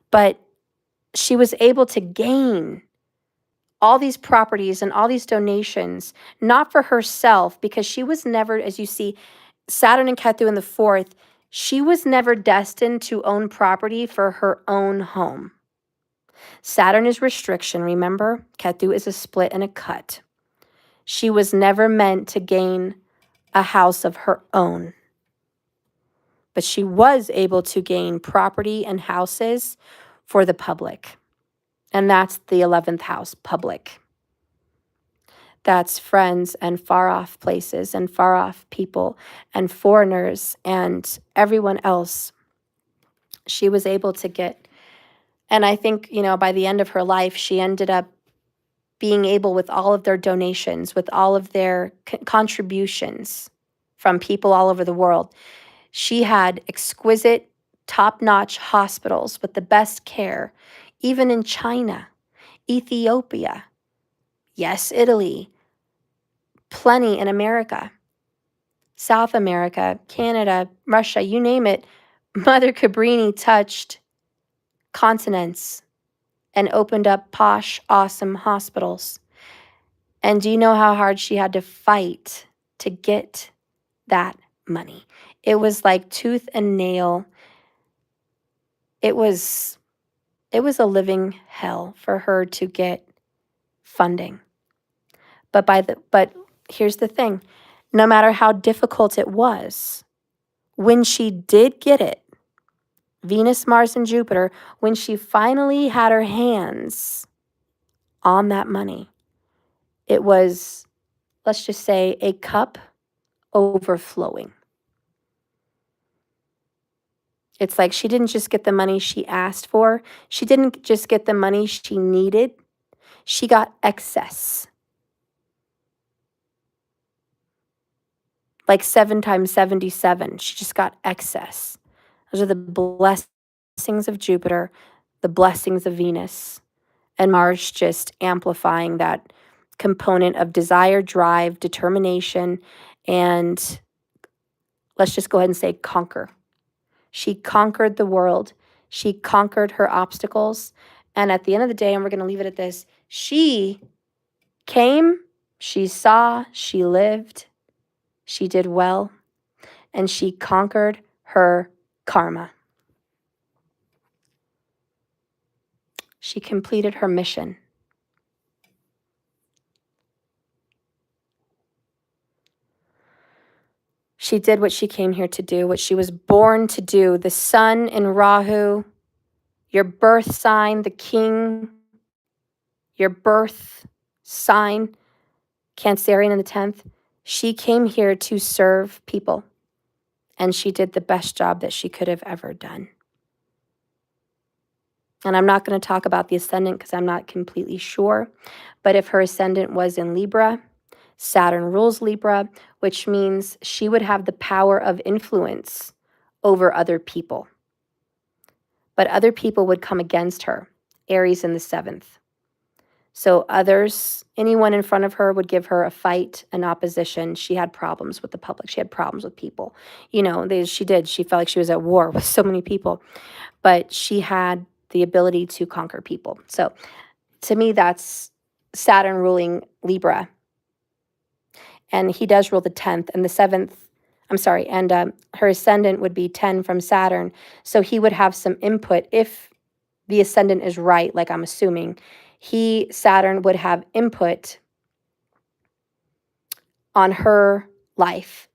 but she was able to gain all these properties and all these donations, not for herself, because she was never, as you see, Saturn and Ketu in the fourth, she was never destined to own property for her own home. Saturn is restriction, remember? Ketu is a split and a cut. She was never meant to gain a house of her own. But she was able to gain property and houses for the public. And that's the 11th house, public. That's friends and far off places and far off people and foreigners and everyone else. She was able to get, and I think, by the end of her life, she ended up being able, with all of their donations, with all of their contributions from people all over the world, she had exquisite, top-notch hospitals with the best care, even in China, Ethiopia, yes, Italy, plenty in America, South America, Canada, Russia, you name it. Mother Cabrini touched continents and opened up posh, awesome hospitals. And do you know how hard she had to fight to get that money? It was like tooth and nail. It was a living hell for her to get funding. But here's the thing. No matter how difficult it was, when she did get it, Venus, Mars, and Jupiter, when she finally had her hands on that money, it was, let's just say, a cup overflowing. It's like she didn't just get the money she asked for. She didn't just get the money she needed. She got excess. Like 7 times 77. She just got excess. Those are the blessings of Jupiter, the blessings of Venus, and Mars just amplifying that component of desire, drive, determination, and let's just go ahead and say conquer. She conquered the world. She conquered her obstacles. And at the end of the day, and we're going to leave it at this, she came, she saw, she lived, she did well, and she conquered her karma. She completed her mission. She did what she came here to do, what she was born to do. The sun in Rahu, your birth sign, the king, your birth sign, Cancerian in the 10th, she came here to serve people. And she did the best job that she could have ever done. And I'm not going to talk about the ascendant because I'm not completely sure. But if her ascendant was in Libra, Saturn rules Libra, which means she would have the power of influence over other people. But other people would come against her, Aries in the 7th. So others, anyone in front of her would give her a fight, an opposition. She had problems with the public. She had problems with people. She did. She felt like she was at war with so many people. But she had the ability to conquer people. So to me, that's Saturn ruling Libra. And he does rule the 10th and the 7th. And her ascendant would be 10 from Saturn. So he would have some input if the ascendant is right, like I'm assuming. Saturn would have input on her life,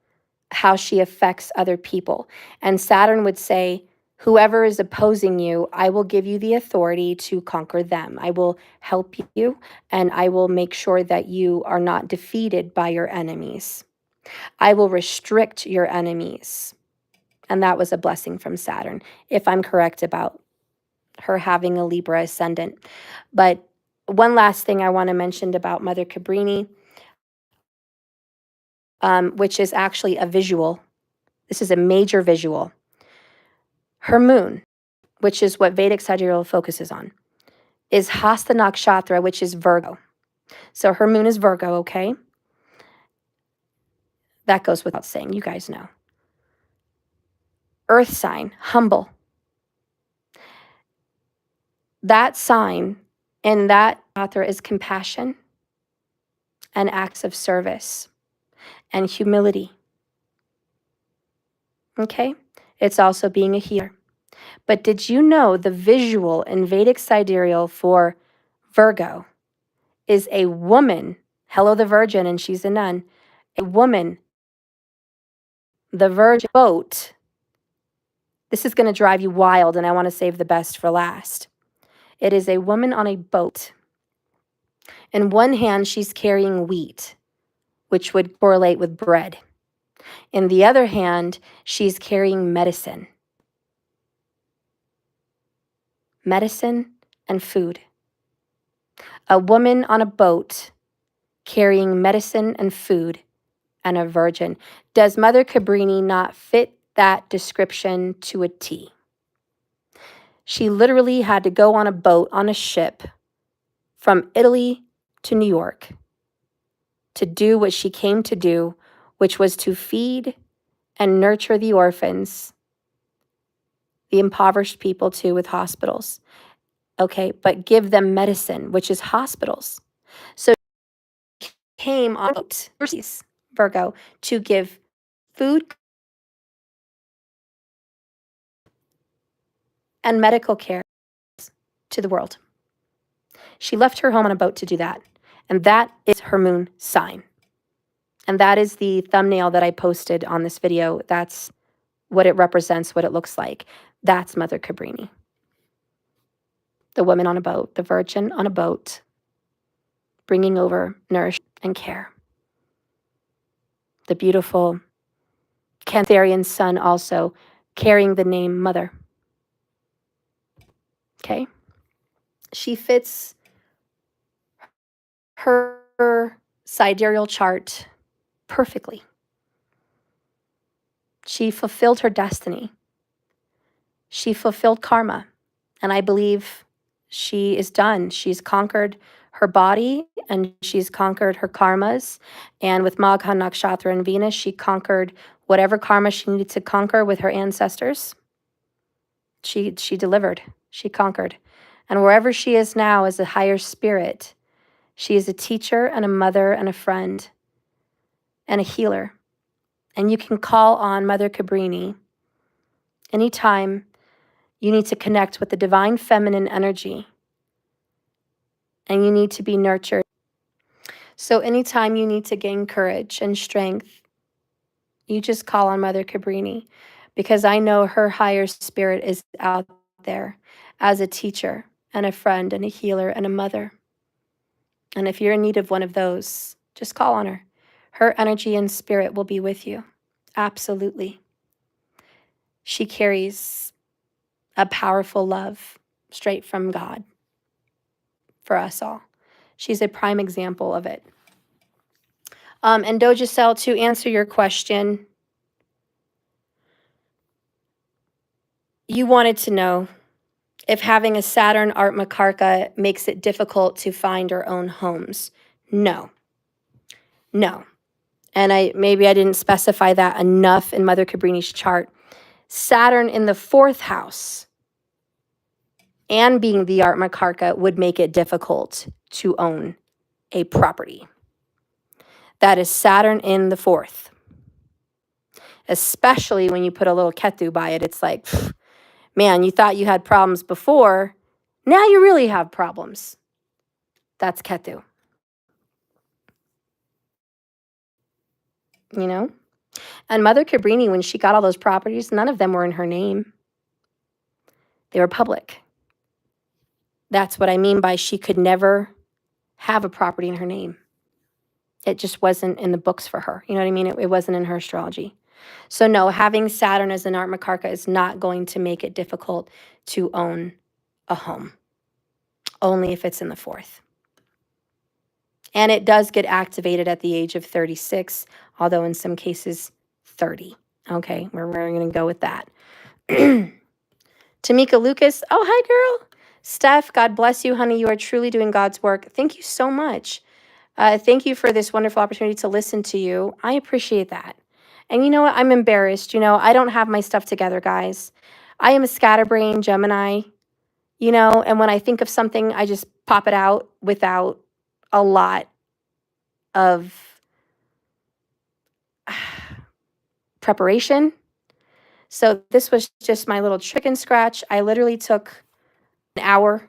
how she affects other people. And Saturn would say, whoever is opposing you, I will give you the authority to conquer them. I will help you, and I will make sure that you are not defeated by your enemies. I will restrict your enemies. And that was a blessing from Saturn, if I'm correct about her having a Libra ascendant. But one last thing I want to mention about Mother Cabrini, which is actually a visual. This is a major visual. Her moon, which is what Vedic sidereal focuses on, is Hasta Nakshatra, which is Virgo. So her moon is Virgo, okay? That goes without saying. You guys know. Earth sign, humble. That sign in that author is compassion and acts of service and humility. Okay? It's also being a healer. But did you know the visual in Vedic sidereal for Virgo is a woman, hello the virgin, and she's a nun, a woman, the virgin boat. This is going to drive you wild, and I want to save the best for last. It is a woman on a boat. In one hand, she's carrying wheat, which would correlate with bread. In the other hand, she's carrying medicine. Medicine and food. A woman on a boat carrying medicine and food and a virgin. Does Mother Cabrini not fit that description to a T? She literally had to go on a boat, on a ship, from Italy to New York to do what she came to do, which was to feed and nurture the orphans, the impoverished people too, with hospitals. Okay, but give them medicine, which is hospitals. So she came on a boat, Virgo, to give food and medical care to the world. She left her home on a boat to do that. And that is her moon sign. And that is the thumbnail that I posted on this video. That's what it represents, what it looks like. That's Mother Cabrini. The woman on a boat, the virgin on a boat, bringing over nourishment and care. The beautiful Cancerian sun also carrying the name Mother. Okay? She fits her sidereal chart perfectly. She fulfilled her destiny. She fulfilled karma. And I believe she is done. She's conquered her body and she's conquered her karmas. And with Magha Nakshatra and Venus, she conquered whatever karma she needed to conquer with her ancestors. She delivered. She conquered. And wherever she is now as a higher spirit, she is a teacher and a mother and a friend and a healer. And you can call on Mother Cabrini anytime you need to connect with the divine feminine energy and you need to be nurtured. So anytime you need to gain courage and strength, you just call on Mother Cabrini, because I know her higher spirit is out there as a teacher and a friend and a healer and a mother. And if you're in need of one of those, just call on her. Her energy and spirit will be with you. Absolutely. She carries a powerful love straight from God for us all. She's a prime example of it. And Doja Cell, to answer your question, you wanted to know if having a Saturn Art Makarka makes it difficult to find our own homes. No. And maybe I didn't specify that enough in Mother Cabrini's chart. Saturn in the 4th house and being the Art Makarka would make it difficult to own a property. That is Saturn in the 4th. Especially when you put a little Ketu by it, it's like, man, you thought you had problems before. Now you really have problems. That's Ketu. You know? And Mother Cabrini, when she got all those properties, none of them were in her name. They were public. That's what I mean by she could never have a property in her name. It just wasn't in the books for her. You know what I mean? It wasn't in her astrology. So no, having Saturn as an Art Makarka is not going to make it difficult to own a home. Only if it's in the 4th. And it does get activated at the age of 36, although in some cases 30. Okay, we're going to go with that. Tamika Lucas. Oh, hi, girl. Steph, God bless you, honey. You are truly doing God's work. Thank you so much. Thank you for this wonderful opportunity to listen to you. I appreciate that. And you know what? I'm embarrassed. I don't have my stuff together, guys. I am a scatterbrain Gemini, and when I think of something, I just pop it out without a lot of preparation. So this was just my little trick and scratch. I literally took an hour,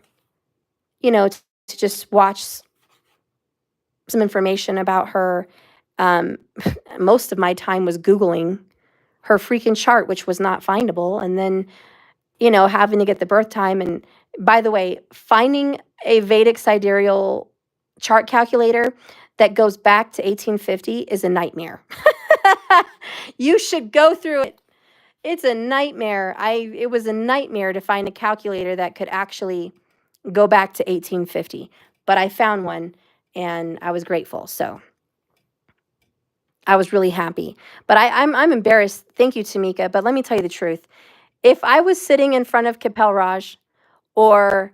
to just watch some information about her. Most of my time was Googling her freaking chart, which was not findable. And then, having to get the birth time. And by the way, finding a Vedic sidereal chart calculator that goes back to 1850 is a nightmare. You should go through it. It's a nightmare. It was a nightmare to find a calculator that could actually go back to 1850. But I found one and I was grateful. So I was really happy. But I'm embarrassed. Thank you, Tamika. But let me tell you the truth. If I was sitting in front of Kapil Raj or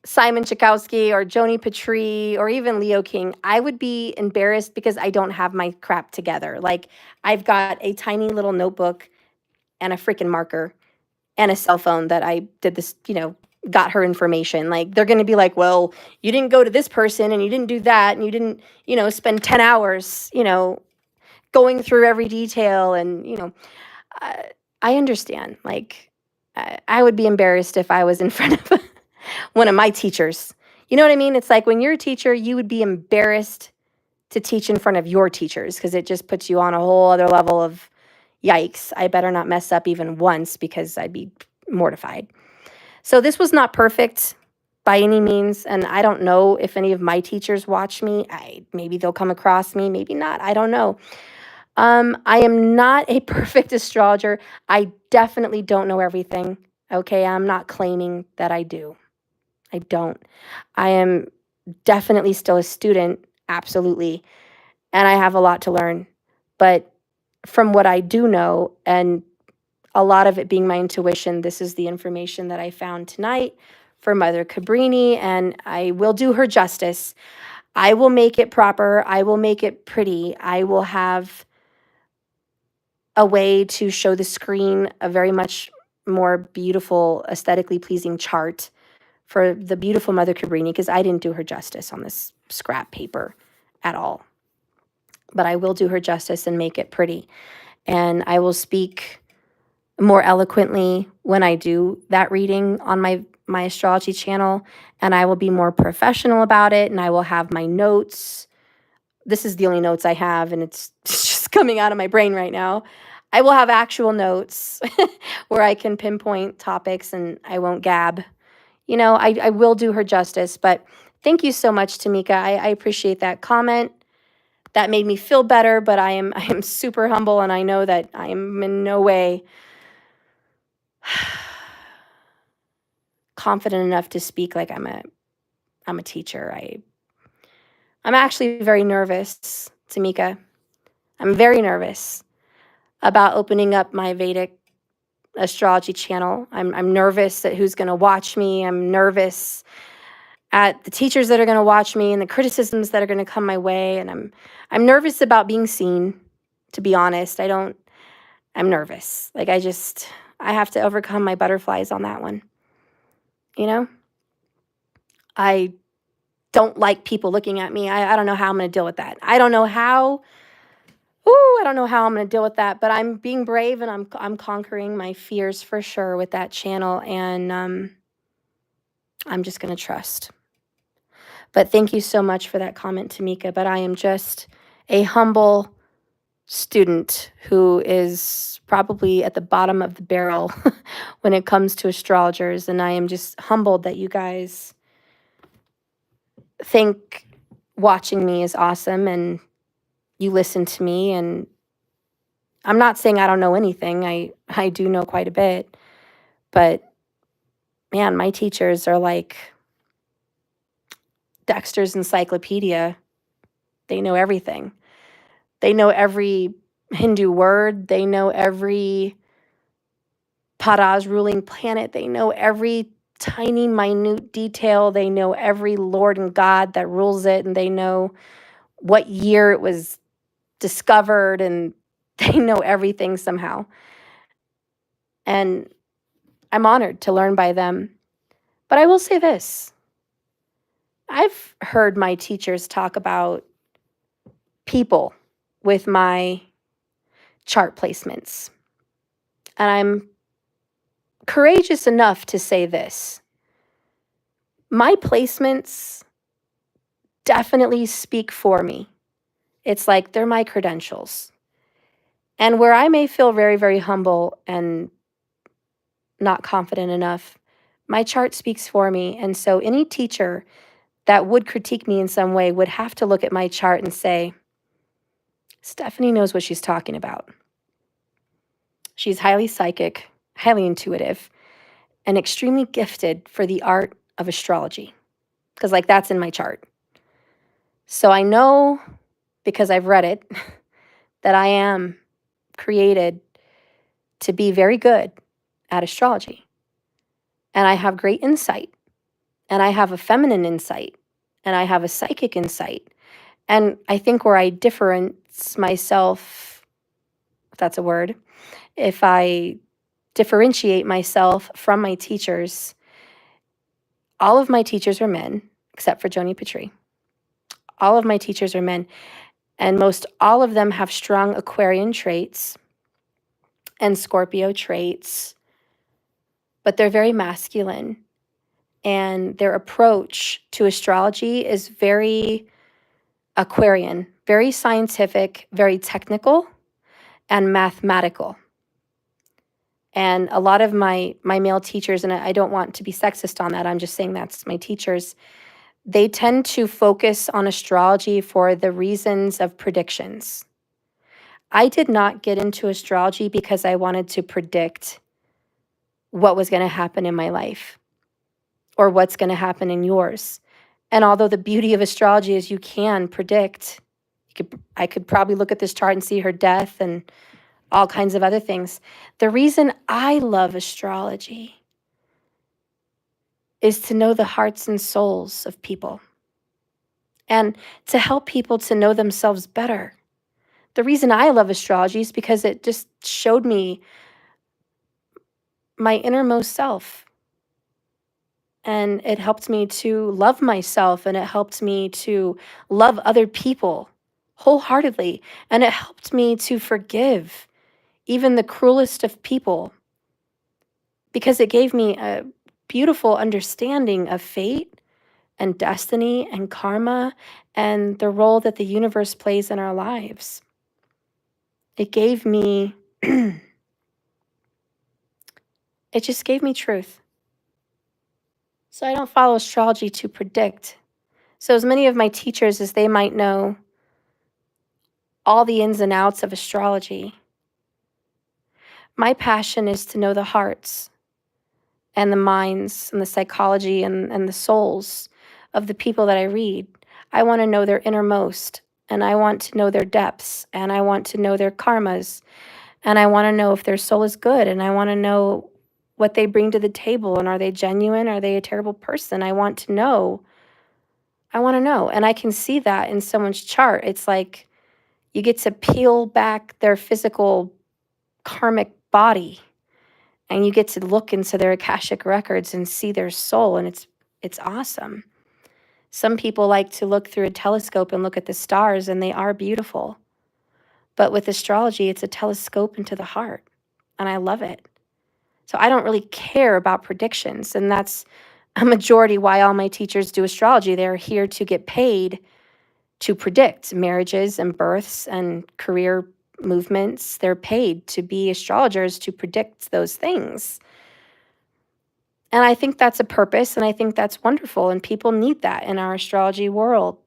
Simon Chakowski or Joni Petrie or even Leo King, I would be embarrassed because I don't have my crap together. Like, I've got a tiny little notebook and a freaking marker and a cell phone that I did this, got her information. Like, they're going to be like, well, you didn't go to this person and you didn't do that and you didn't, spend 10 hours, going through every detail. And, I understand. Like, I would be embarrassed if I was in front of one of my teachers. You know what I mean? It's like when you're a teacher, you would be embarrassed to teach in front of your teachers because it just puts you on a whole other level of yikes. I better not mess up even once because I'd be mortified. So this was not perfect by any means. And I don't know if any of my teachers watch me. Maybe they'll come across me, maybe not. I don't know. I am not a perfect astrologer. I definitely don't know everything. Okay, I'm not claiming that I do. I don't. I am definitely still a student, absolutely. And I have a lot to learn. But from what I do know, and a lot of it being my intuition, this is the information that I found tonight for Mother Cabrini, and I will do her justice. I will make it proper. I will make it pretty. I will have a way to show the screen a very much more beautiful, aesthetically pleasing chart for the beautiful Mother Cabrini, because I didn't do her justice on this scrap paper at all. But I will do her justice and make it pretty. And I will speak more eloquently when I do that reading on my astrology channel, and I will be more professional about it, and I will have my notes. This is the only notes I have, and it's just coming out of my brain right now. I will have actual notes where I can pinpoint topics and I won't gab. I will do her justice, but thank you so much, Tamika. I appreciate that comment. That made me feel better, but I am super humble, and I know that I am in no way confident enough to speak like I'm a teacher. I'm actually very nervous, Tamika. I'm very nervous about opening up my Vedic astrology channel. I'm nervous at who's going to watch me. I'm nervous at the teachers that are going to watch me and the criticisms that are going to come my way. And I'm nervous about being seen, to be honest. I'm nervous. Like, I have to overcome my butterflies on that one. I don't like people looking at me. I don't know how I'm going to deal with that. I don't know how I'm going to deal with that, but I'm being brave and I'm conquering my fears for sure with that channel, and I'm just going to trust. But thank you so much for that comment, Tamika. But I am just a humble student who is probably at the bottom of the barrel when it comes to astrologers, and I am just humbled that you guys think watching me is awesome and you listen to me. And I'm not saying I don't know anything. I do know quite a bit. But man, my teachers are like Dexter's encyclopedia. They know everything. They know every Hindu word. They know every Para's ruling planet. They know every tiny, minute detail. They know every lord and god that rules it, and they know what year it was discovered, and they know everything somehow. And I'm honored to learn by them. But I will say this. I've heard my teachers talk about people with my chart placements. And I'm courageous enough to say this. My placements definitely speak for me. It's like they're my credentials. And where I may feel very, very humble and not confident enough, my chart speaks for me. And so any teacher that would critique me in some way would have to look at my chart and say, Stephanie knows what she's talking about. She's highly psychic, highly intuitive, and extremely gifted for the art of astrology. Because, like, that's in my chart. So I know, because I've read it, that I am created to be very good at astrology. And I have great insight. And I have a feminine insight. And I have a psychic insight. And I think where I difference myself, if that's a word, if I differentiate myself from my teachers, all of my teachers are men, except for Joni Petrie. All of my teachers are men, and most all of them have strong Aquarian traits and Scorpio traits, but they're very masculine, and their approach to astrology is very Aquarian, very scientific, very technical, and mathematical. And a lot of my male teachers, and I don't want to be sexist on that, I'm just saying that's my teachers, they tend to focus on astrology for the reasons of predictions. I did not get into astrology because I wanted to predict what was going to happen in my life or what's going to happen in yours. And although the beauty of astrology is you can predict, I could probably look at this chart and see her death and all kinds of other things. The reason I love astrology is to know the hearts and souls of people and to help people to know themselves better. The reason I love astrology is because it just showed me my innermost self. And it helped me to love myself, and it helped me to love other people wholeheartedly. And it helped me to forgive even the cruelest of people, because it gave me a beautiful understanding of fate and destiny and karma and the role that the universe plays in our lives. It gave me, it just gave me truth. So I don't follow astrology to predict. So as many of my teachers as they might know all the ins and outs of astrology, my passion is to know the hearts and the minds and the psychology and the souls of the people that I read. I want to know their innermost, and I want to know their depths, and I want to know their karmas, and I want to know if their soul is good, and I want to know what they bring to the table, and are they genuine? Are they a terrible person? I want to know. And I can see that in someone's chart. It's like you get to peel back their physical karmic body, and you get to look into their Akashic records and see their soul, and it's awesome. Some people like to look through a telescope and look at the stars, and they are beautiful. But with astrology, it's a telescope into the heart, and I love it. So I don't really care about predictions, and that's a majority why all my teachers do astrology. They're here to get paid to predict marriages and births and career movements. They're paid to be astrologers to predict those things. And I think that's a purpose, and I think that's wonderful, and people need that in our astrology world.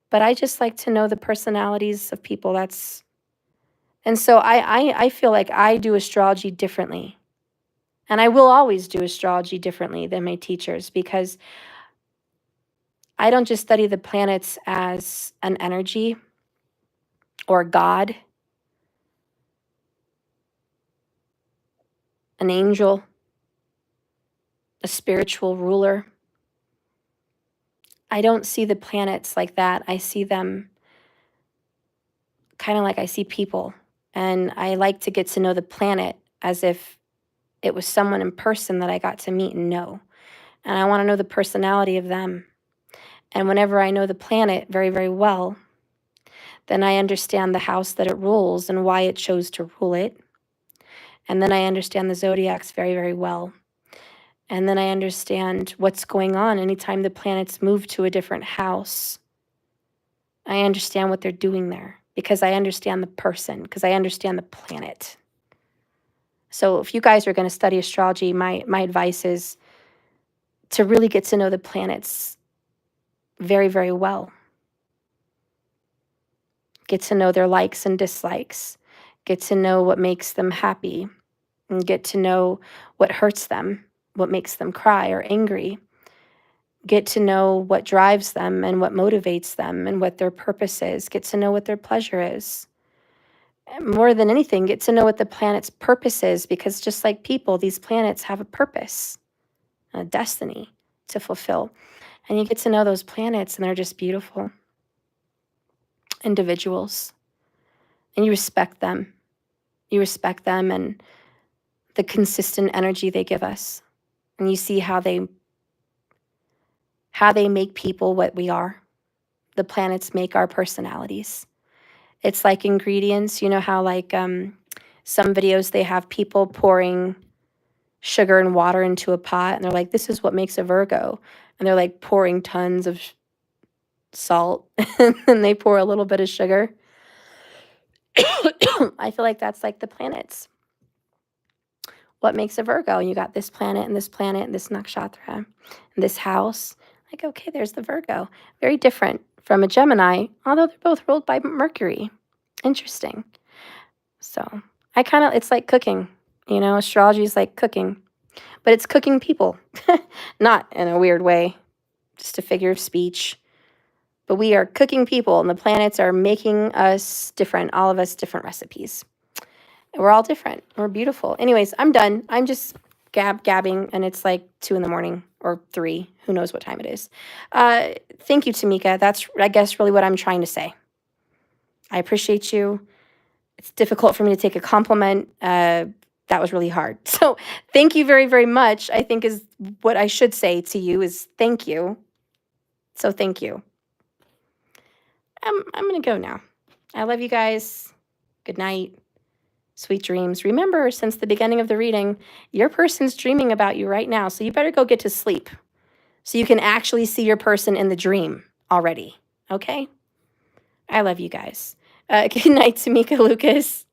But I just like to know the personalities of people. And so I feel like I do astrology differently. And I will always do astrology differently than my teachers, because I don't just study the planets as an energy or God. an angel, a spiritual ruler. I don't see the planets like that. I see them kind of like I see people. And I like to get to know the planet as if it was someone in person that I got to meet and know. And I want to know the personality of them. And whenever I know the planet very, very well, then I understand the house that it rules and why it chose to rule it. And then I understand the zodiacs very, very well. And then I understand what's going on anytime the planets move to a different house. I understand what they're doing there because I understand the person, because I understand the planet. So if you guys are going to study astrology, my advice is to really get to know the planets very, very well. Get to know their likes and dislikes. Get to know what makes them happy. And get to know what hurts them, what makes them cry or angry. Get to know what drives them and what motivates them and what their purpose is. Get to know what their pleasure is. And more than anything, get to know what the planet's purpose is, because just like people, these planets have a purpose, a destiny to fulfill. And you get to know those planets, and they're just beautiful individuals. And you respect them. You respect them and the consistent energy they give us. And you see how they make people what we are. The planets make our personalities. It's like ingredients. You know how like some videos they have people pouring sugar and water into a pot, and they're like, this is what makes a Virgo. And they're like pouring tons of salt, and then they pour a little bit of sugar. I feel like that's like the planets. What makes a Virgo? You got this planet and this nakshatra, and this house. Like, okay, there's the Virgo. Very different from a Gemini, although they're both ruled by Mercury. Interesting. So it's like cooking. You know, astrology is like cooking, but it's cooking people, not in a weird way, just a figure of speech. But we are cooking people, and the planets are making us different, all of us different recipes. We're all different. We're beautiful. Anyways, I'm done. I'm just gabbing, and it's like 2 a.m. or 3. Who knows what time it is. Thank you, Tamika. That's, I guess, really what I'm trying to say. I appreciate you. It's difficult for me to take a compliment. That was really hard. So thank you very, very much, I think is what I should say to you is thank you. So thank you. I'm going to go now. I love you guys. Good night. Sweet dreams. Remember, since the beginning of the reading, your person's dreaming about you right now, so you better go get to sleep so you can actually see your person in the dream already, okay? I love you guys. Good night, Tamika Lucas.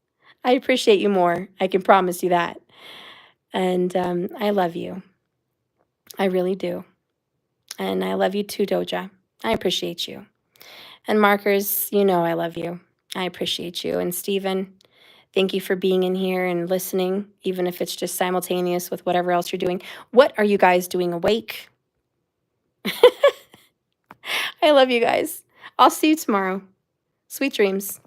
I appreciate you more. I can promise you that. And I love you. I really do. And I love you too, Doja. I appreciate you. And Markers, you know I love you. I appreciate you. And Stephen, thank you for being in here and listening, even if it's just simultaneous with whatever else you're doing. What are you guys doing awake? I love you guys. I'll see you tomorrow. Sweet dreams.